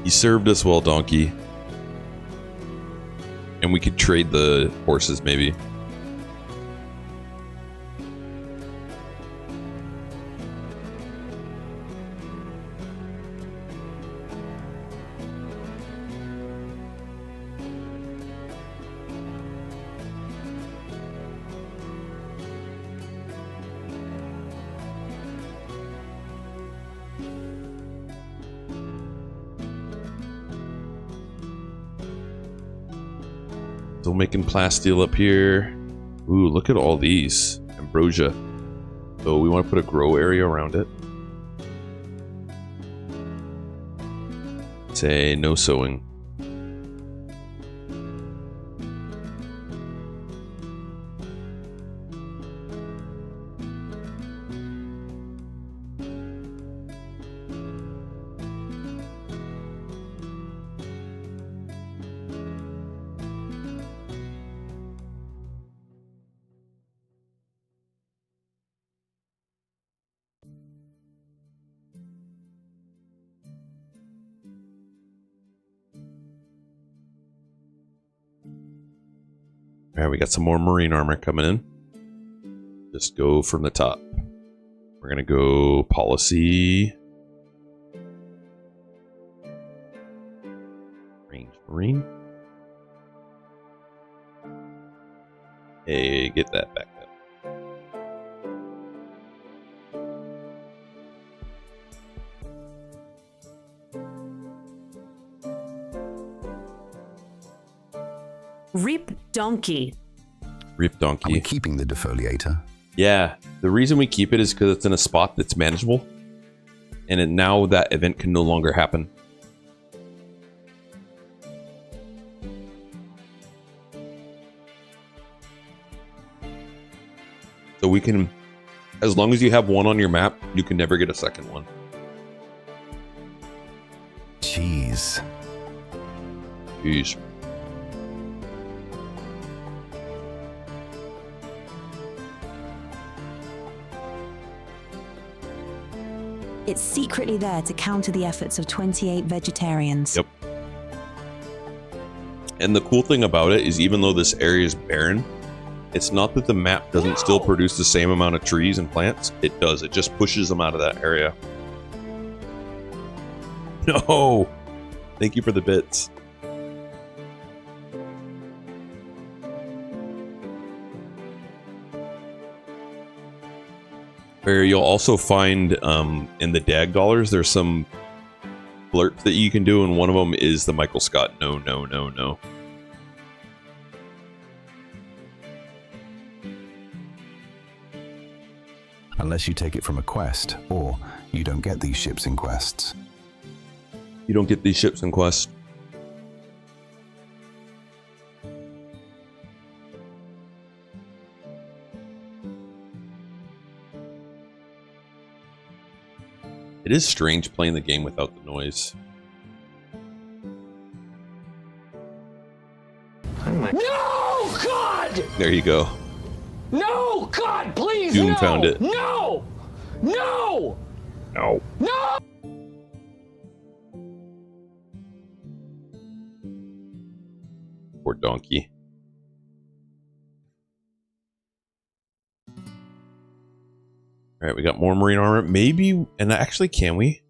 You served us well, donkey. And we could trade the horses, maybe. Still making plasteel up here. Ooh, look at all these. Ambrosia. So we want to put a grow area around it. Say no sowing. All right, we got some more marine armor coming in. Just go from the top. We're gonna go policy. Range marine. Hey, get that back up. Reap donkey. Reap donkey. Are we keeping the defoliator? Yeah, the reason we keep it is because it's in a spot that's manageable, and now that event can no longer happen. So we can, as long as you have one on your map, you can never get a second one. Jeez. Jeez. It's secretly there to counter the efforts of 28 vegetarians. Yep. And the cool thing about it is, even though this area is barren, it's not that the map doesn't still produce the same amount of trees and plants. It does. It just pushes them out of that area. No! Thank you for the bits. Where you'll also find in the DAG dollars, there's some blurts that you can do, and one of them is the Michael Scott no, no, no, no. Unless you take it from a quest, or you don't get these ships in quests. You don't get these ships in quests. It is strange playing the game without the noise. No, God! There you go. No, God, please, Doom no! found it. No! No! No. No! Poor donkey. Alright, we got more marine armor. Maybe, and actually, can we?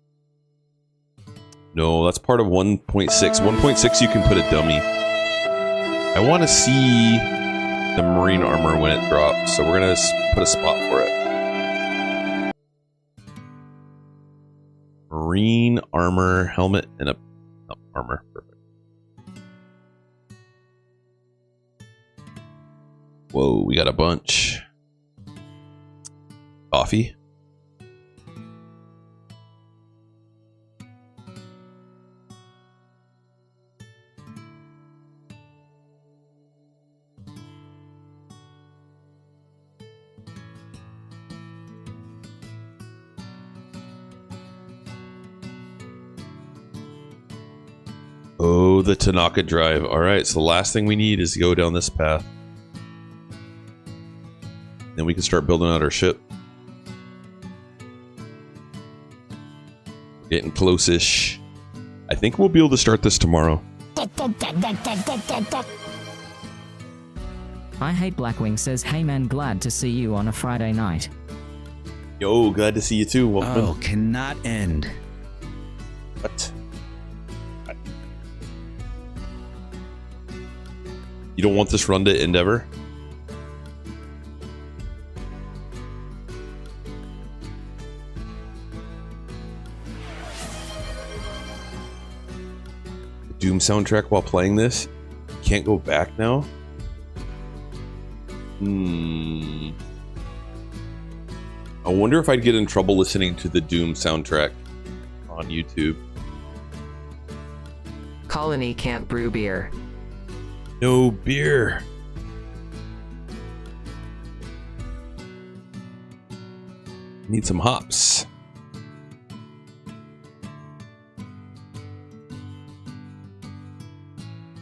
No, that's part of 1.6. 1.6, you can put a dummy. I want to see the marine armor when it drops, so we're going to put a spot for it. Marine armor, helmet, and a armor. Perfect. Whoa, we got a bunch. Coffee. Oh, the Tanaka Drive. Alright, so the last thing we need is to go down this path. Then we can start building out our ship. Getting close-ish. I think we'll be able to start this tomorrow. I Hate Blackwing says, hey man, glad to see you on a Friday night. Yo, glad to see you too. Welcome. Oh, cannot end. What? You don't want this run to end ever? Doom soundtrack while playing this? Can't go back now? I wonder if I'd get in trouble listening to the Doom soundtrack on YouTube. Colony can't brew beer. No beer. Need some hops.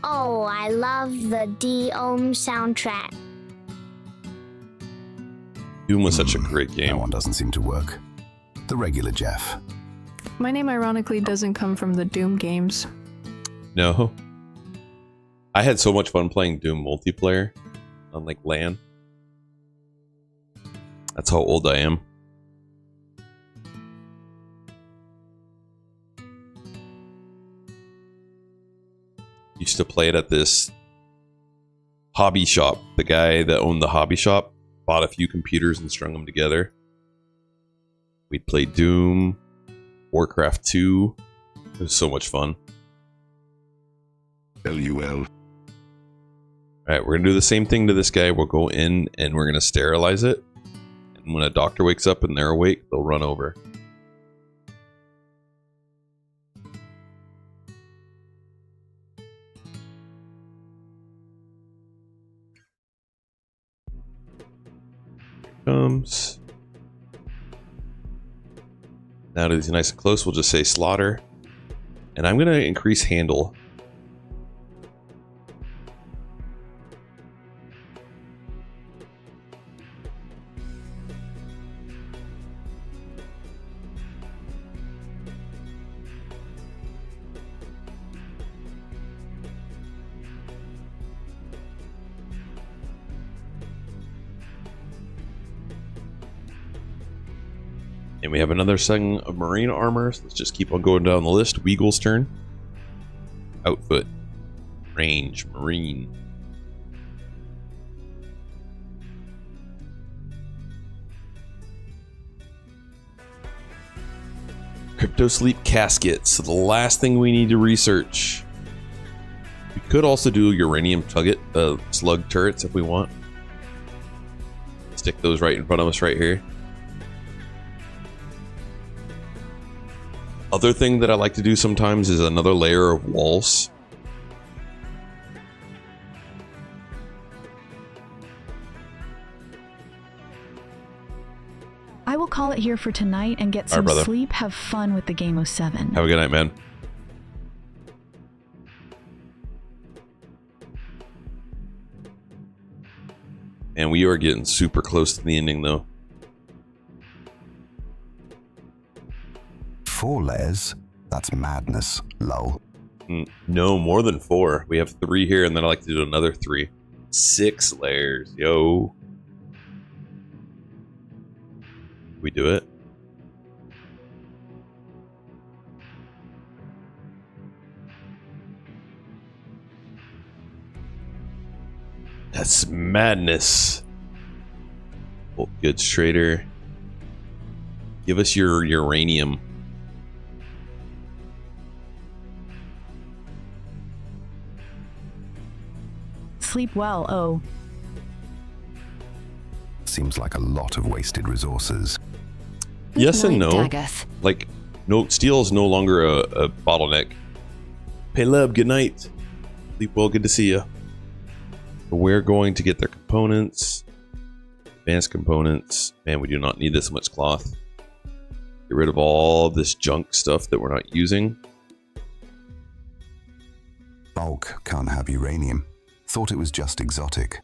Oh, I love the Doom soundtrack. Doom was such a great game. That one doesn't seem to work. The regular Jeff. My name ironically doesn't come from the Doom games. No. I had so much fun playing Doom multiplayer. unlike LAN. That's how old I am. Used to play it at this hobby shop. The guy that owned the hobby shop bought a few computers and strung them together. We'd play Doom, Warcraft 2. It was so much fun. LUL. Alright, we're going to do the same thing to this guy. We'll go in and we're going to sterilize it. And when a doctor wakes up and they're awake, they'll run over. Comes. Now that he's nice and close, we'll just say slaughter. And I'm going to increase handle. And we have another setting of marine armor. So let's just keep on going down the list. Weagle's turn. Outfit. Range. Marine. Crypto sleep casket. So the last thing we need to research. We could also do uranium slug turrets if we want. Stick those right in front of us right here. Other thing that I like to do sometimes is another layer of walls. I will call it here for tonight and get some sleep. Have fun with the game of 7. Have a good night, man. And we are getting super close to the ending, though. 4 layers? That's madness, lol. No, more than 4. We have 3 here, and then I like to do another 3. 6 layers, yo. We do it. That's madness. Bulk goods trader. Give us your uranium. Sleep well, oh. Seems like a lot of wasted resources. Yes and no. Like, no, steel is no longer a bottleneck. Hey, Leb, good night. Sleep well, good to see you. We're going to get their components. Advanced components. Man, we do not need this much cloth. Get rid of all this junk stuff that we're not using. Bulk can't have uranium. Thought it was just exotic.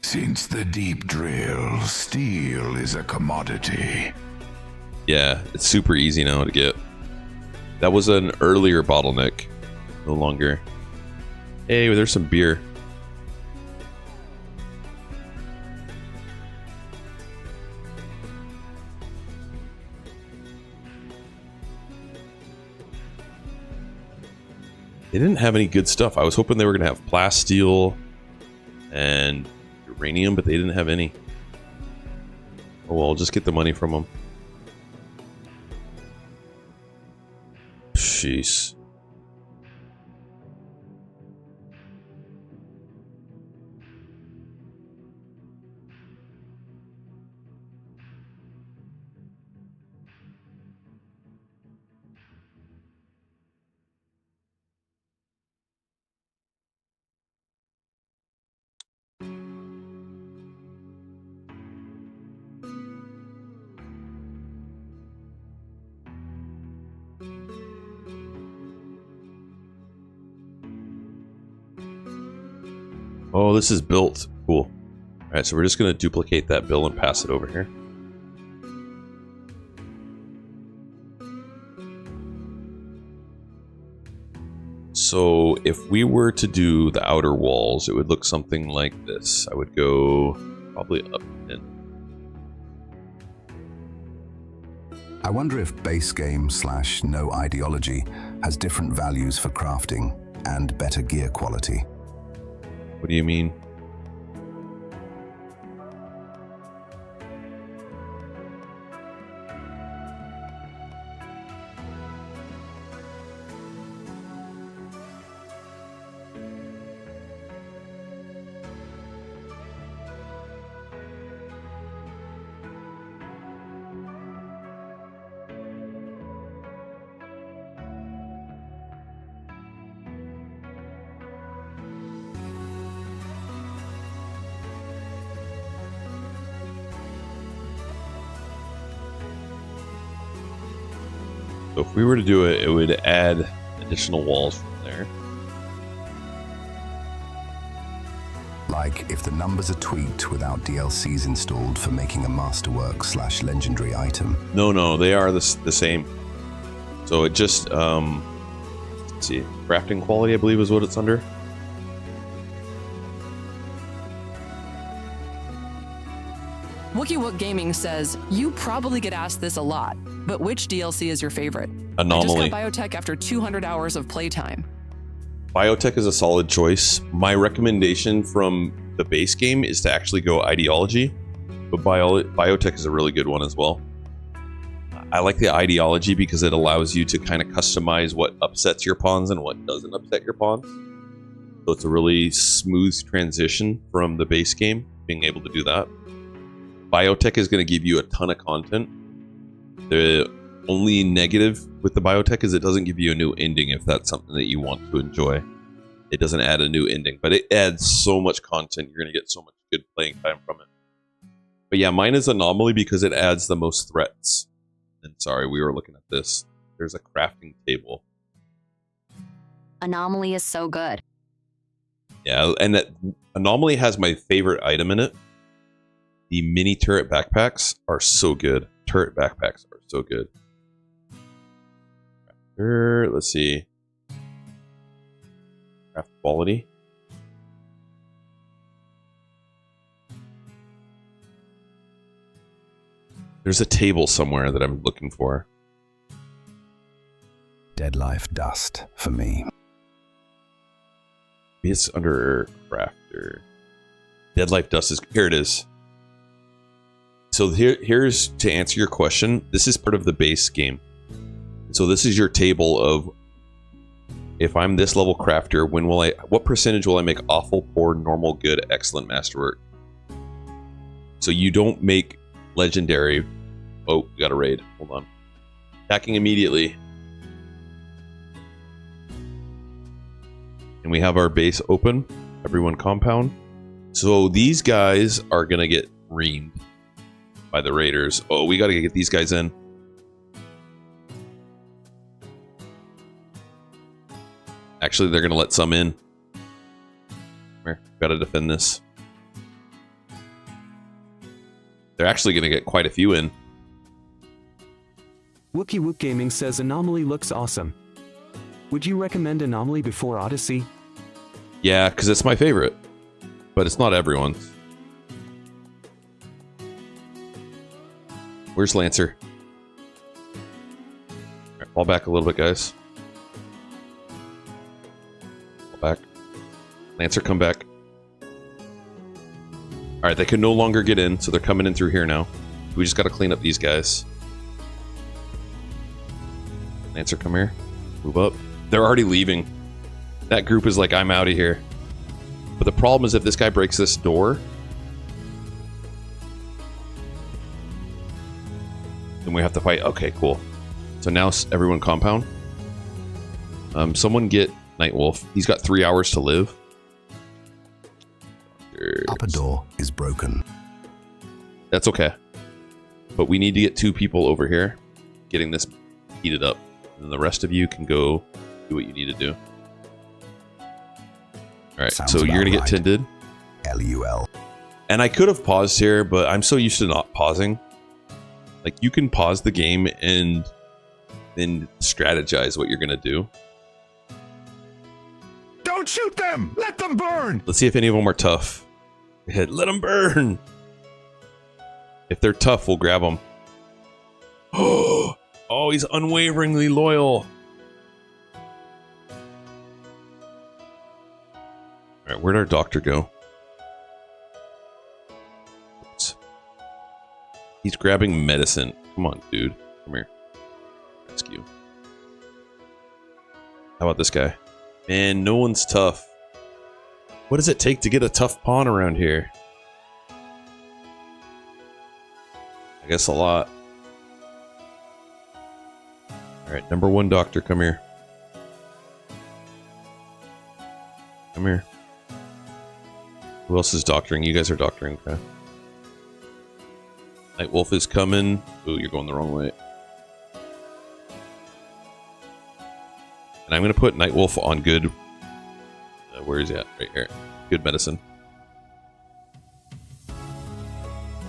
Since the deep drill, steel is a commodity. Yeah, it's super easy now to get. That was an earlier bottleneck. No longer. Hey, there's some beer. They didn't have any good stuff. I was hoping they were going to have plasteel and uranium, but they didn't have any. Oh well, I'll just get the money from them. Jeez. Oh, this is built. Cool. Alright, so we're just going to duplicate that bill and pass it over here. So if we were to do the outer walls, it would look something like this. I would go probably up 10. I wonder if base game / no ideology has different values for crafting and better gear quality. What do you mean? So if we were to do it, it would add additional walls from there. Like if the numbers are tweaked without DLCs installed for making a masterwork / legendary item. No, they are the same. So it just, let's see, crafting quality, I believe is what it's under. Wookie Wook Gaming says, you probably get asked this a lot, but which DLC is your favorite? Anomaly. I just got Biotech after 200 hours of playtime. Biotech is a solid choice. My recommendation from the base game is to actually go Ideology, but Biotech is a really good one as well. I like the Ideology because it allows you to kind of customize what upsets your pawns and what doesn't upset your pawns. So it's a really smooth transition from the base game, being able to do that. Biotech is going to give you a ton of content. The only negative with the Biotech is it doesn't give you a new ending if that's something that you want to enjoy. It doesn't add a new ending, but it adds so much content. You're going to get so much good playing time from it. But yeah, mine is Anomaly because it adds the most threats. And sorry, we were looking at this. There's a crafting table. Anomaly is so good. Yeah, and that Anomaly has my favorite item in it. The mini turret backpacks are so good. Turret backpacks are so good. Let's see. Craft quality. There's a table somewhere that I'm looking for. Dead Life Dust for me. It's under crafter. Dead Life Dust is here. It is. So here's to answer your question. This is part of the base game. So this is your table of if I'm this level crafter, what percentage will I make awful, poor, normal, good, excellent, masterwork? So you don't make legendary. Oh, we got a raid. Hold on. Attacking immediately. And we have our base open. Everyone compound. So these guys are gonna get reamed by the raiders. Oh, we gotta get these guys in. Actually, they're gonna let some in. Here, gotta defend this. They're actually gonna get quite a few in. Wookie Wook Gaming says Anomaly looks awesome. Would you recommend Anomaly before Odyssey? Yeah, because it's my favorite. But it's not everyone's. Where's Lancer? Right, fall back a little bit, guys. Fall back. Lancer, come back. Alright, they can no longer get in, so they're coming in through here now. We just gotta clean up these guys. Lancer, come here. Move up. They're already leaving. That group is like, I'm out of here. But the problem is if this guy breaks this door, then we have to fight. Okay, cool. So now everyone compound. Someone get Nightwolf. He's got 3 hours to live. Upper door is broken. That's okay. But we need to get 2 people over here getting this heated up. And the rest of you can go do what you need to do. Alright, so you're going to get tinted. LUL. And I could have paused here, but I'm so used to not pausing. Like, you can pause the game and then strategize what you're going to do. Don't shoot them! Let them burn! Let's see if any of them are tough. Let them burn! If they're tough, we'll grab them. Oh, he's unwaveringly loyal. Alright, where'd our doctor go? Oops. He's grabbing medicine. Come on, dude. Come here. Rescue. How about this guy? Man, no one's tough. What does it take to get a tough pawn around here? I guess a lot. Alright, number 1 doctor, come here. Come here. Who else is doctoring? You guys are doctoring, okay. Nightwolf is coming. Ooh, you're going the wrong way. And I'm going to put Nightwolf on good... where is he at? Right here. Good medicine.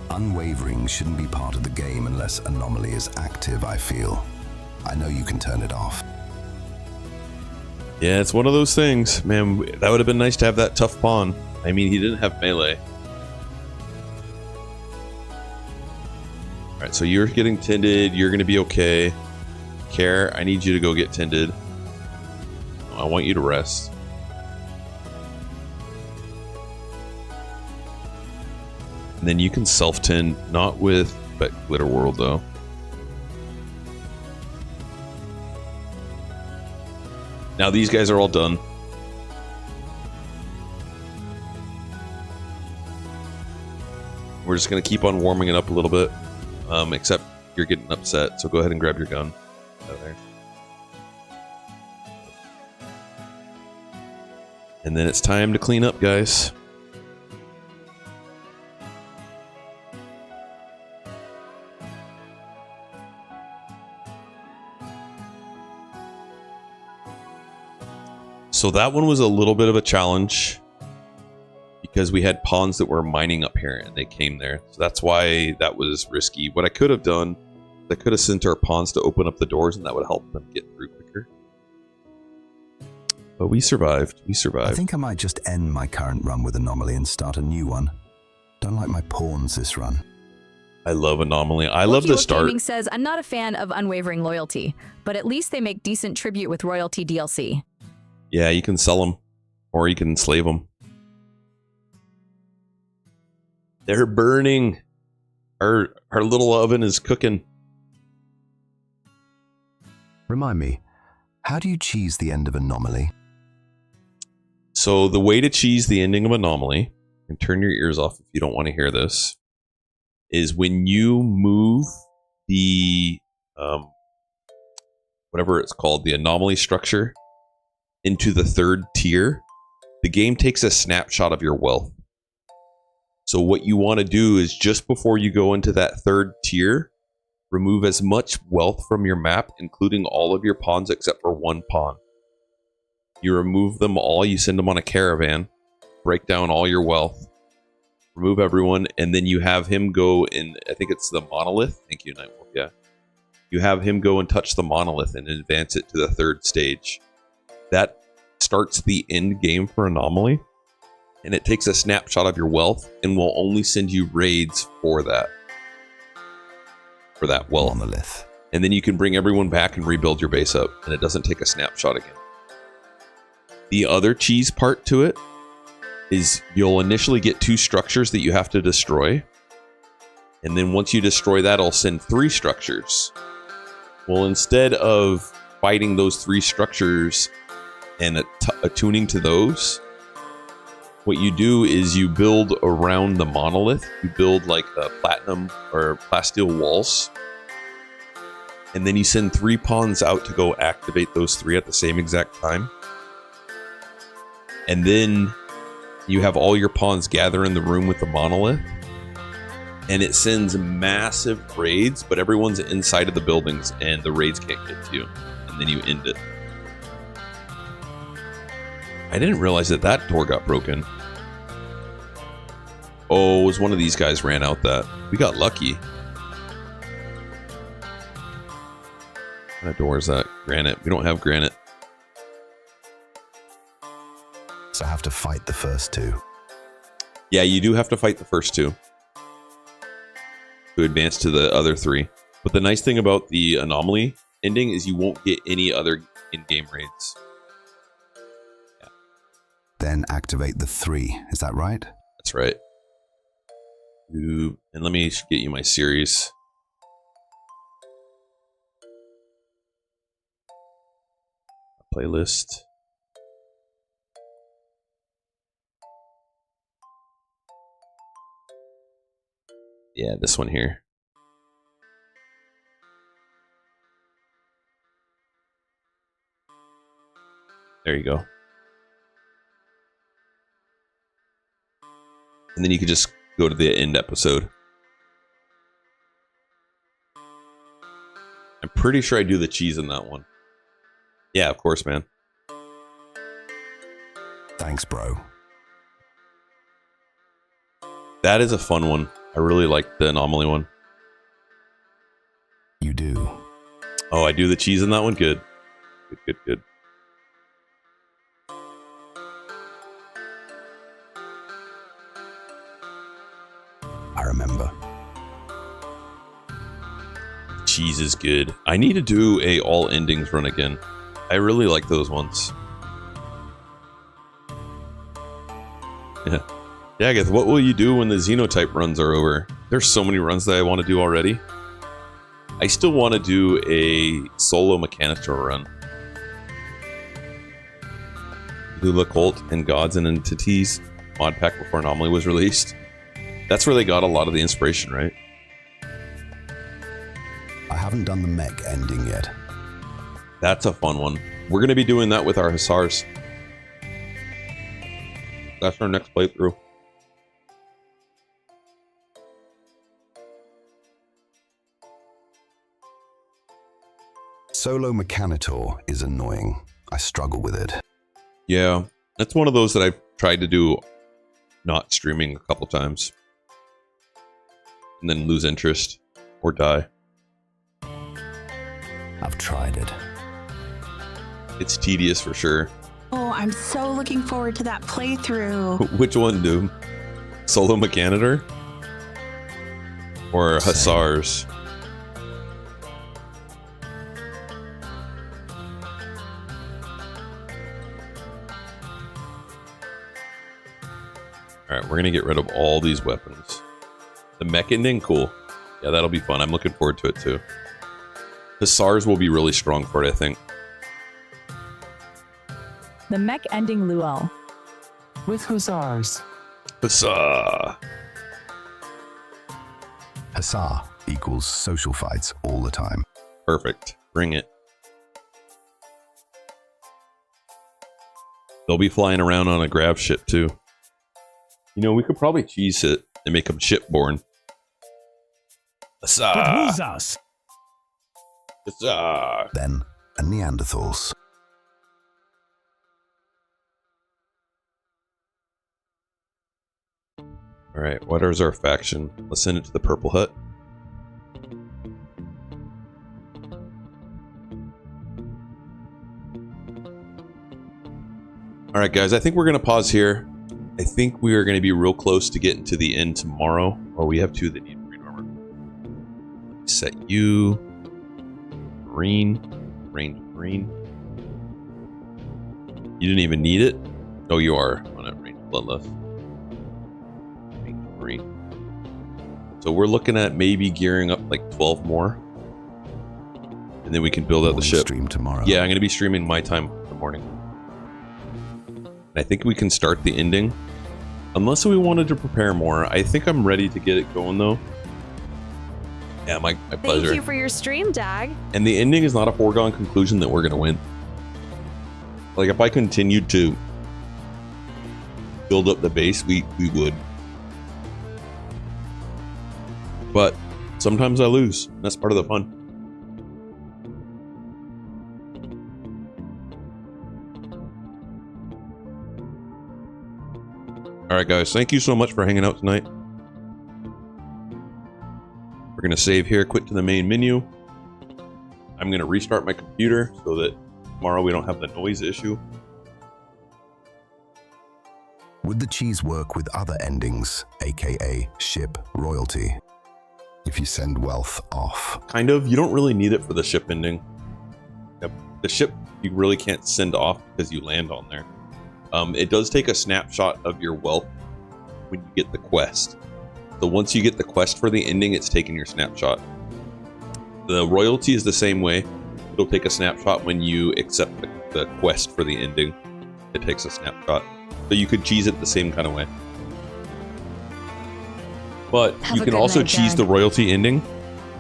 Unwavering shouldn't be part of the game unless Anomaly is active, I feel. I know you can turn it off. Yeah, it's one of those things. Man, that would have been nice to have that tough pawn. I mean, he didn't have melee. Alright, so you're getting tended. You're going to be okay. Care, I need you to go get tended. I want you to rest. And then you can self-tend, not with Glitter World though. Now these guys are all done. We're just going to keep on warming it up a little bit. Except you're getting upset, so go ahead and grab your gun. Out there. And then it's time to clean up, guys. So that one was a little bit of a challenge because we had pawns that were mining up here and they came there. So that's why that was risky. What I could have done, I could have sent our pawns to open up the doors and that would help them get through quicker. But we survived. We survived. I think I might just end my current run with Anomaly and start a new one. Don't like my pawns this run. I love Anomaly. I love the start. Gaming says, I'm not a fan of unwavering loyalty, but at least they make decent tribute with royalty DLC. Yeah, you can sell them, or you can enslave them. They're burning. Our little oven is cooking. Remind me, how do you cheese the end of Anomaly? So the way to cheese the ending of Anomaly, and turn your ears off if you don't want to hear this, is when you move the whatever it's called, the anomaly structure, into the 3rd tier, the game takes a snapshot of your wealth. So what you want to do is just before you go into that 3rd tier, remove as much wealth from your map, including all of your pawns except for 1 pawn. You remove them all, you send them on a caravan, break down all your wealth, remove everyone, and then you have him go in, I think it's the monolith. Thank you, Nightwolf. Yeah. You have him go and touch the monolith and advance it to the 3rd stage. That starts the end game for Anomaly, and it takes a snapshot of your wealth and will only send you raids for that wealth. Monolith. And then you can bring everyone back and rebuild your base up, and it doesn't take a snapshot again. The other cheese part to it is you'll initially get 2 structures that you have to destroy, and then once you destroy that, it'll send 3 structures. Well, instead of fighting those 3 structures and attuning to those, what you do is you build around the monolith. You build like a platinum or plasteel walls, and then you send 3 pawns out to go activate those 3 at the same exact time. And then you have all your pawns gather in the room with the monolith, and it sends massive raids, but everyone's inside of the buildings and the raids can't get to you, and then you end it. I didn't realize that that door got broken. Oh, it was one of these guys ran out that. We got lucky. What kind of door is that? Granite. We don't have granite. to fight the first two. Yeah, you do have to fight the first two to advance to the other three. But the nice thing about the anomaly ending is you won't get any other in-game raids. Yeah. Then activate the 3. Is that right? That's right. And let me get you my series. Playlist. Yeah, this one here. There you go. And then you could just go to the end episode. I'm pretty sure I do the cheese in that one. Yeah, of course, man. Thanks, bro. That is a fun one. I really like the anomaly one. You do. Oh, I do the cheese in that one? Good. Good, good, good. I remember. Cheese is good. I need to do a all endings run again. I really like those ones. Yeah. Daggeth, what will you do when the Xenotype runs are over? There's so many runs that I want to do already. I still want to do a solo Mechanitor run. Lula Cult and Gods and Entities mod pack before Anomaly was released. That's where they got a lot of the inspiration, right? I haven't done the mech ending yet. That's a fun one. We're going to be doing that with our Hussars. That's our next playthrough. Solo Mechanitor is annoying. I struggle with it. Yeah, that's one of those that I've tried to do not streaming a couple times. And then lose interest or die. I've tried it. It's tedious for sure. Oh, I'm so looking forward to that playthrough. Which one, dude? Solo Mechanitor? Or Hussars? Alright, we're gonna get rid of all these weapons. The mech ending? Cool. Yeah, that'll be fun. I'm looking forward to it too. Hussars will be really strong for it, I think. The mech ending Luel. With Hussars. Hussar! Hussar equals social fights all the time. Perfect. Bring it. They'll be flying around on a grav ship too. You know, we could probably cheese it and make them shipborne. Hussar! But who's us? Hussar! Then a Neanderthals. Alright, what is our faction? Let's send it to the Purple Hut. Alright guys, I think we're going to pause here. I think we are going to be real close to getting to the end tomorrow. Oh, we have two that need green armor. Let me set you. Green. Range green. You didn't even need it? Oh, you are on it. Range bloodlust. Range green. So we're looking at maybe gearing up like 12 more. And then we can build out the ship. Stream tomorrow. Yeah, I'm going to be streaming my time in the morning. I think we can start the ending. Unless we wanted to prepare more. I think I'm ready to get it going though. Yeah, my pleasure. Thank you for your stream, Dag. And the ending is not a foregone conclusion that we're going to win. Like if I continued to build up the base, we would. But sometimes I lose. That's part of the fun. Alright guys, thank you so much for hanging out tonight. We're going to save here, quit to the main menu. I'm going to restart my computer so that tomorrow we don't have the noise issue. Would the cheese work with other endings, aka ship royalty, if you send wealth off? Kind of. You don't really need it for the ship ending. Yep. The ship you really can't send off because you land on there. It does take a snapshot of your wealth when you get the quest. So once you get the quest for the ending, it's taking your snapshot. The royalty is the same way. It'll take a snapshot when you accept the quest for the ending. It takes a snapshot. So you could cheese it the same kind of way. But you can also cheese the royalty ending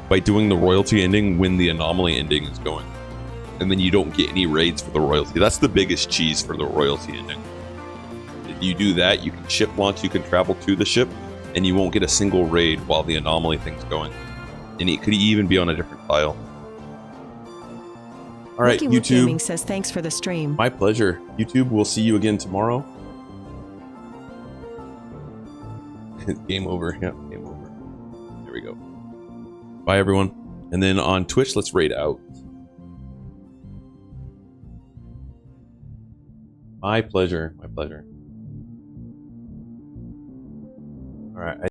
by doing the royalty ending when the anomaly ending is going. And then you don't get any raids for the royalty. That's the biggest cheese for the royalty ending. If you do that, you can ship launch, you can travel to the ship, and you won't get a single raid while the anomaly thing's going. And it could even be on a different tile. All right, YouTube. Gaming says thanks for the stream. My pleasure. YouTube, we'll see you again tomorrow. Game over. Yeah, game over. There we go. Bye, everyone. And then on Twitch, let's raid out. My pleasure. My pleasure. All right.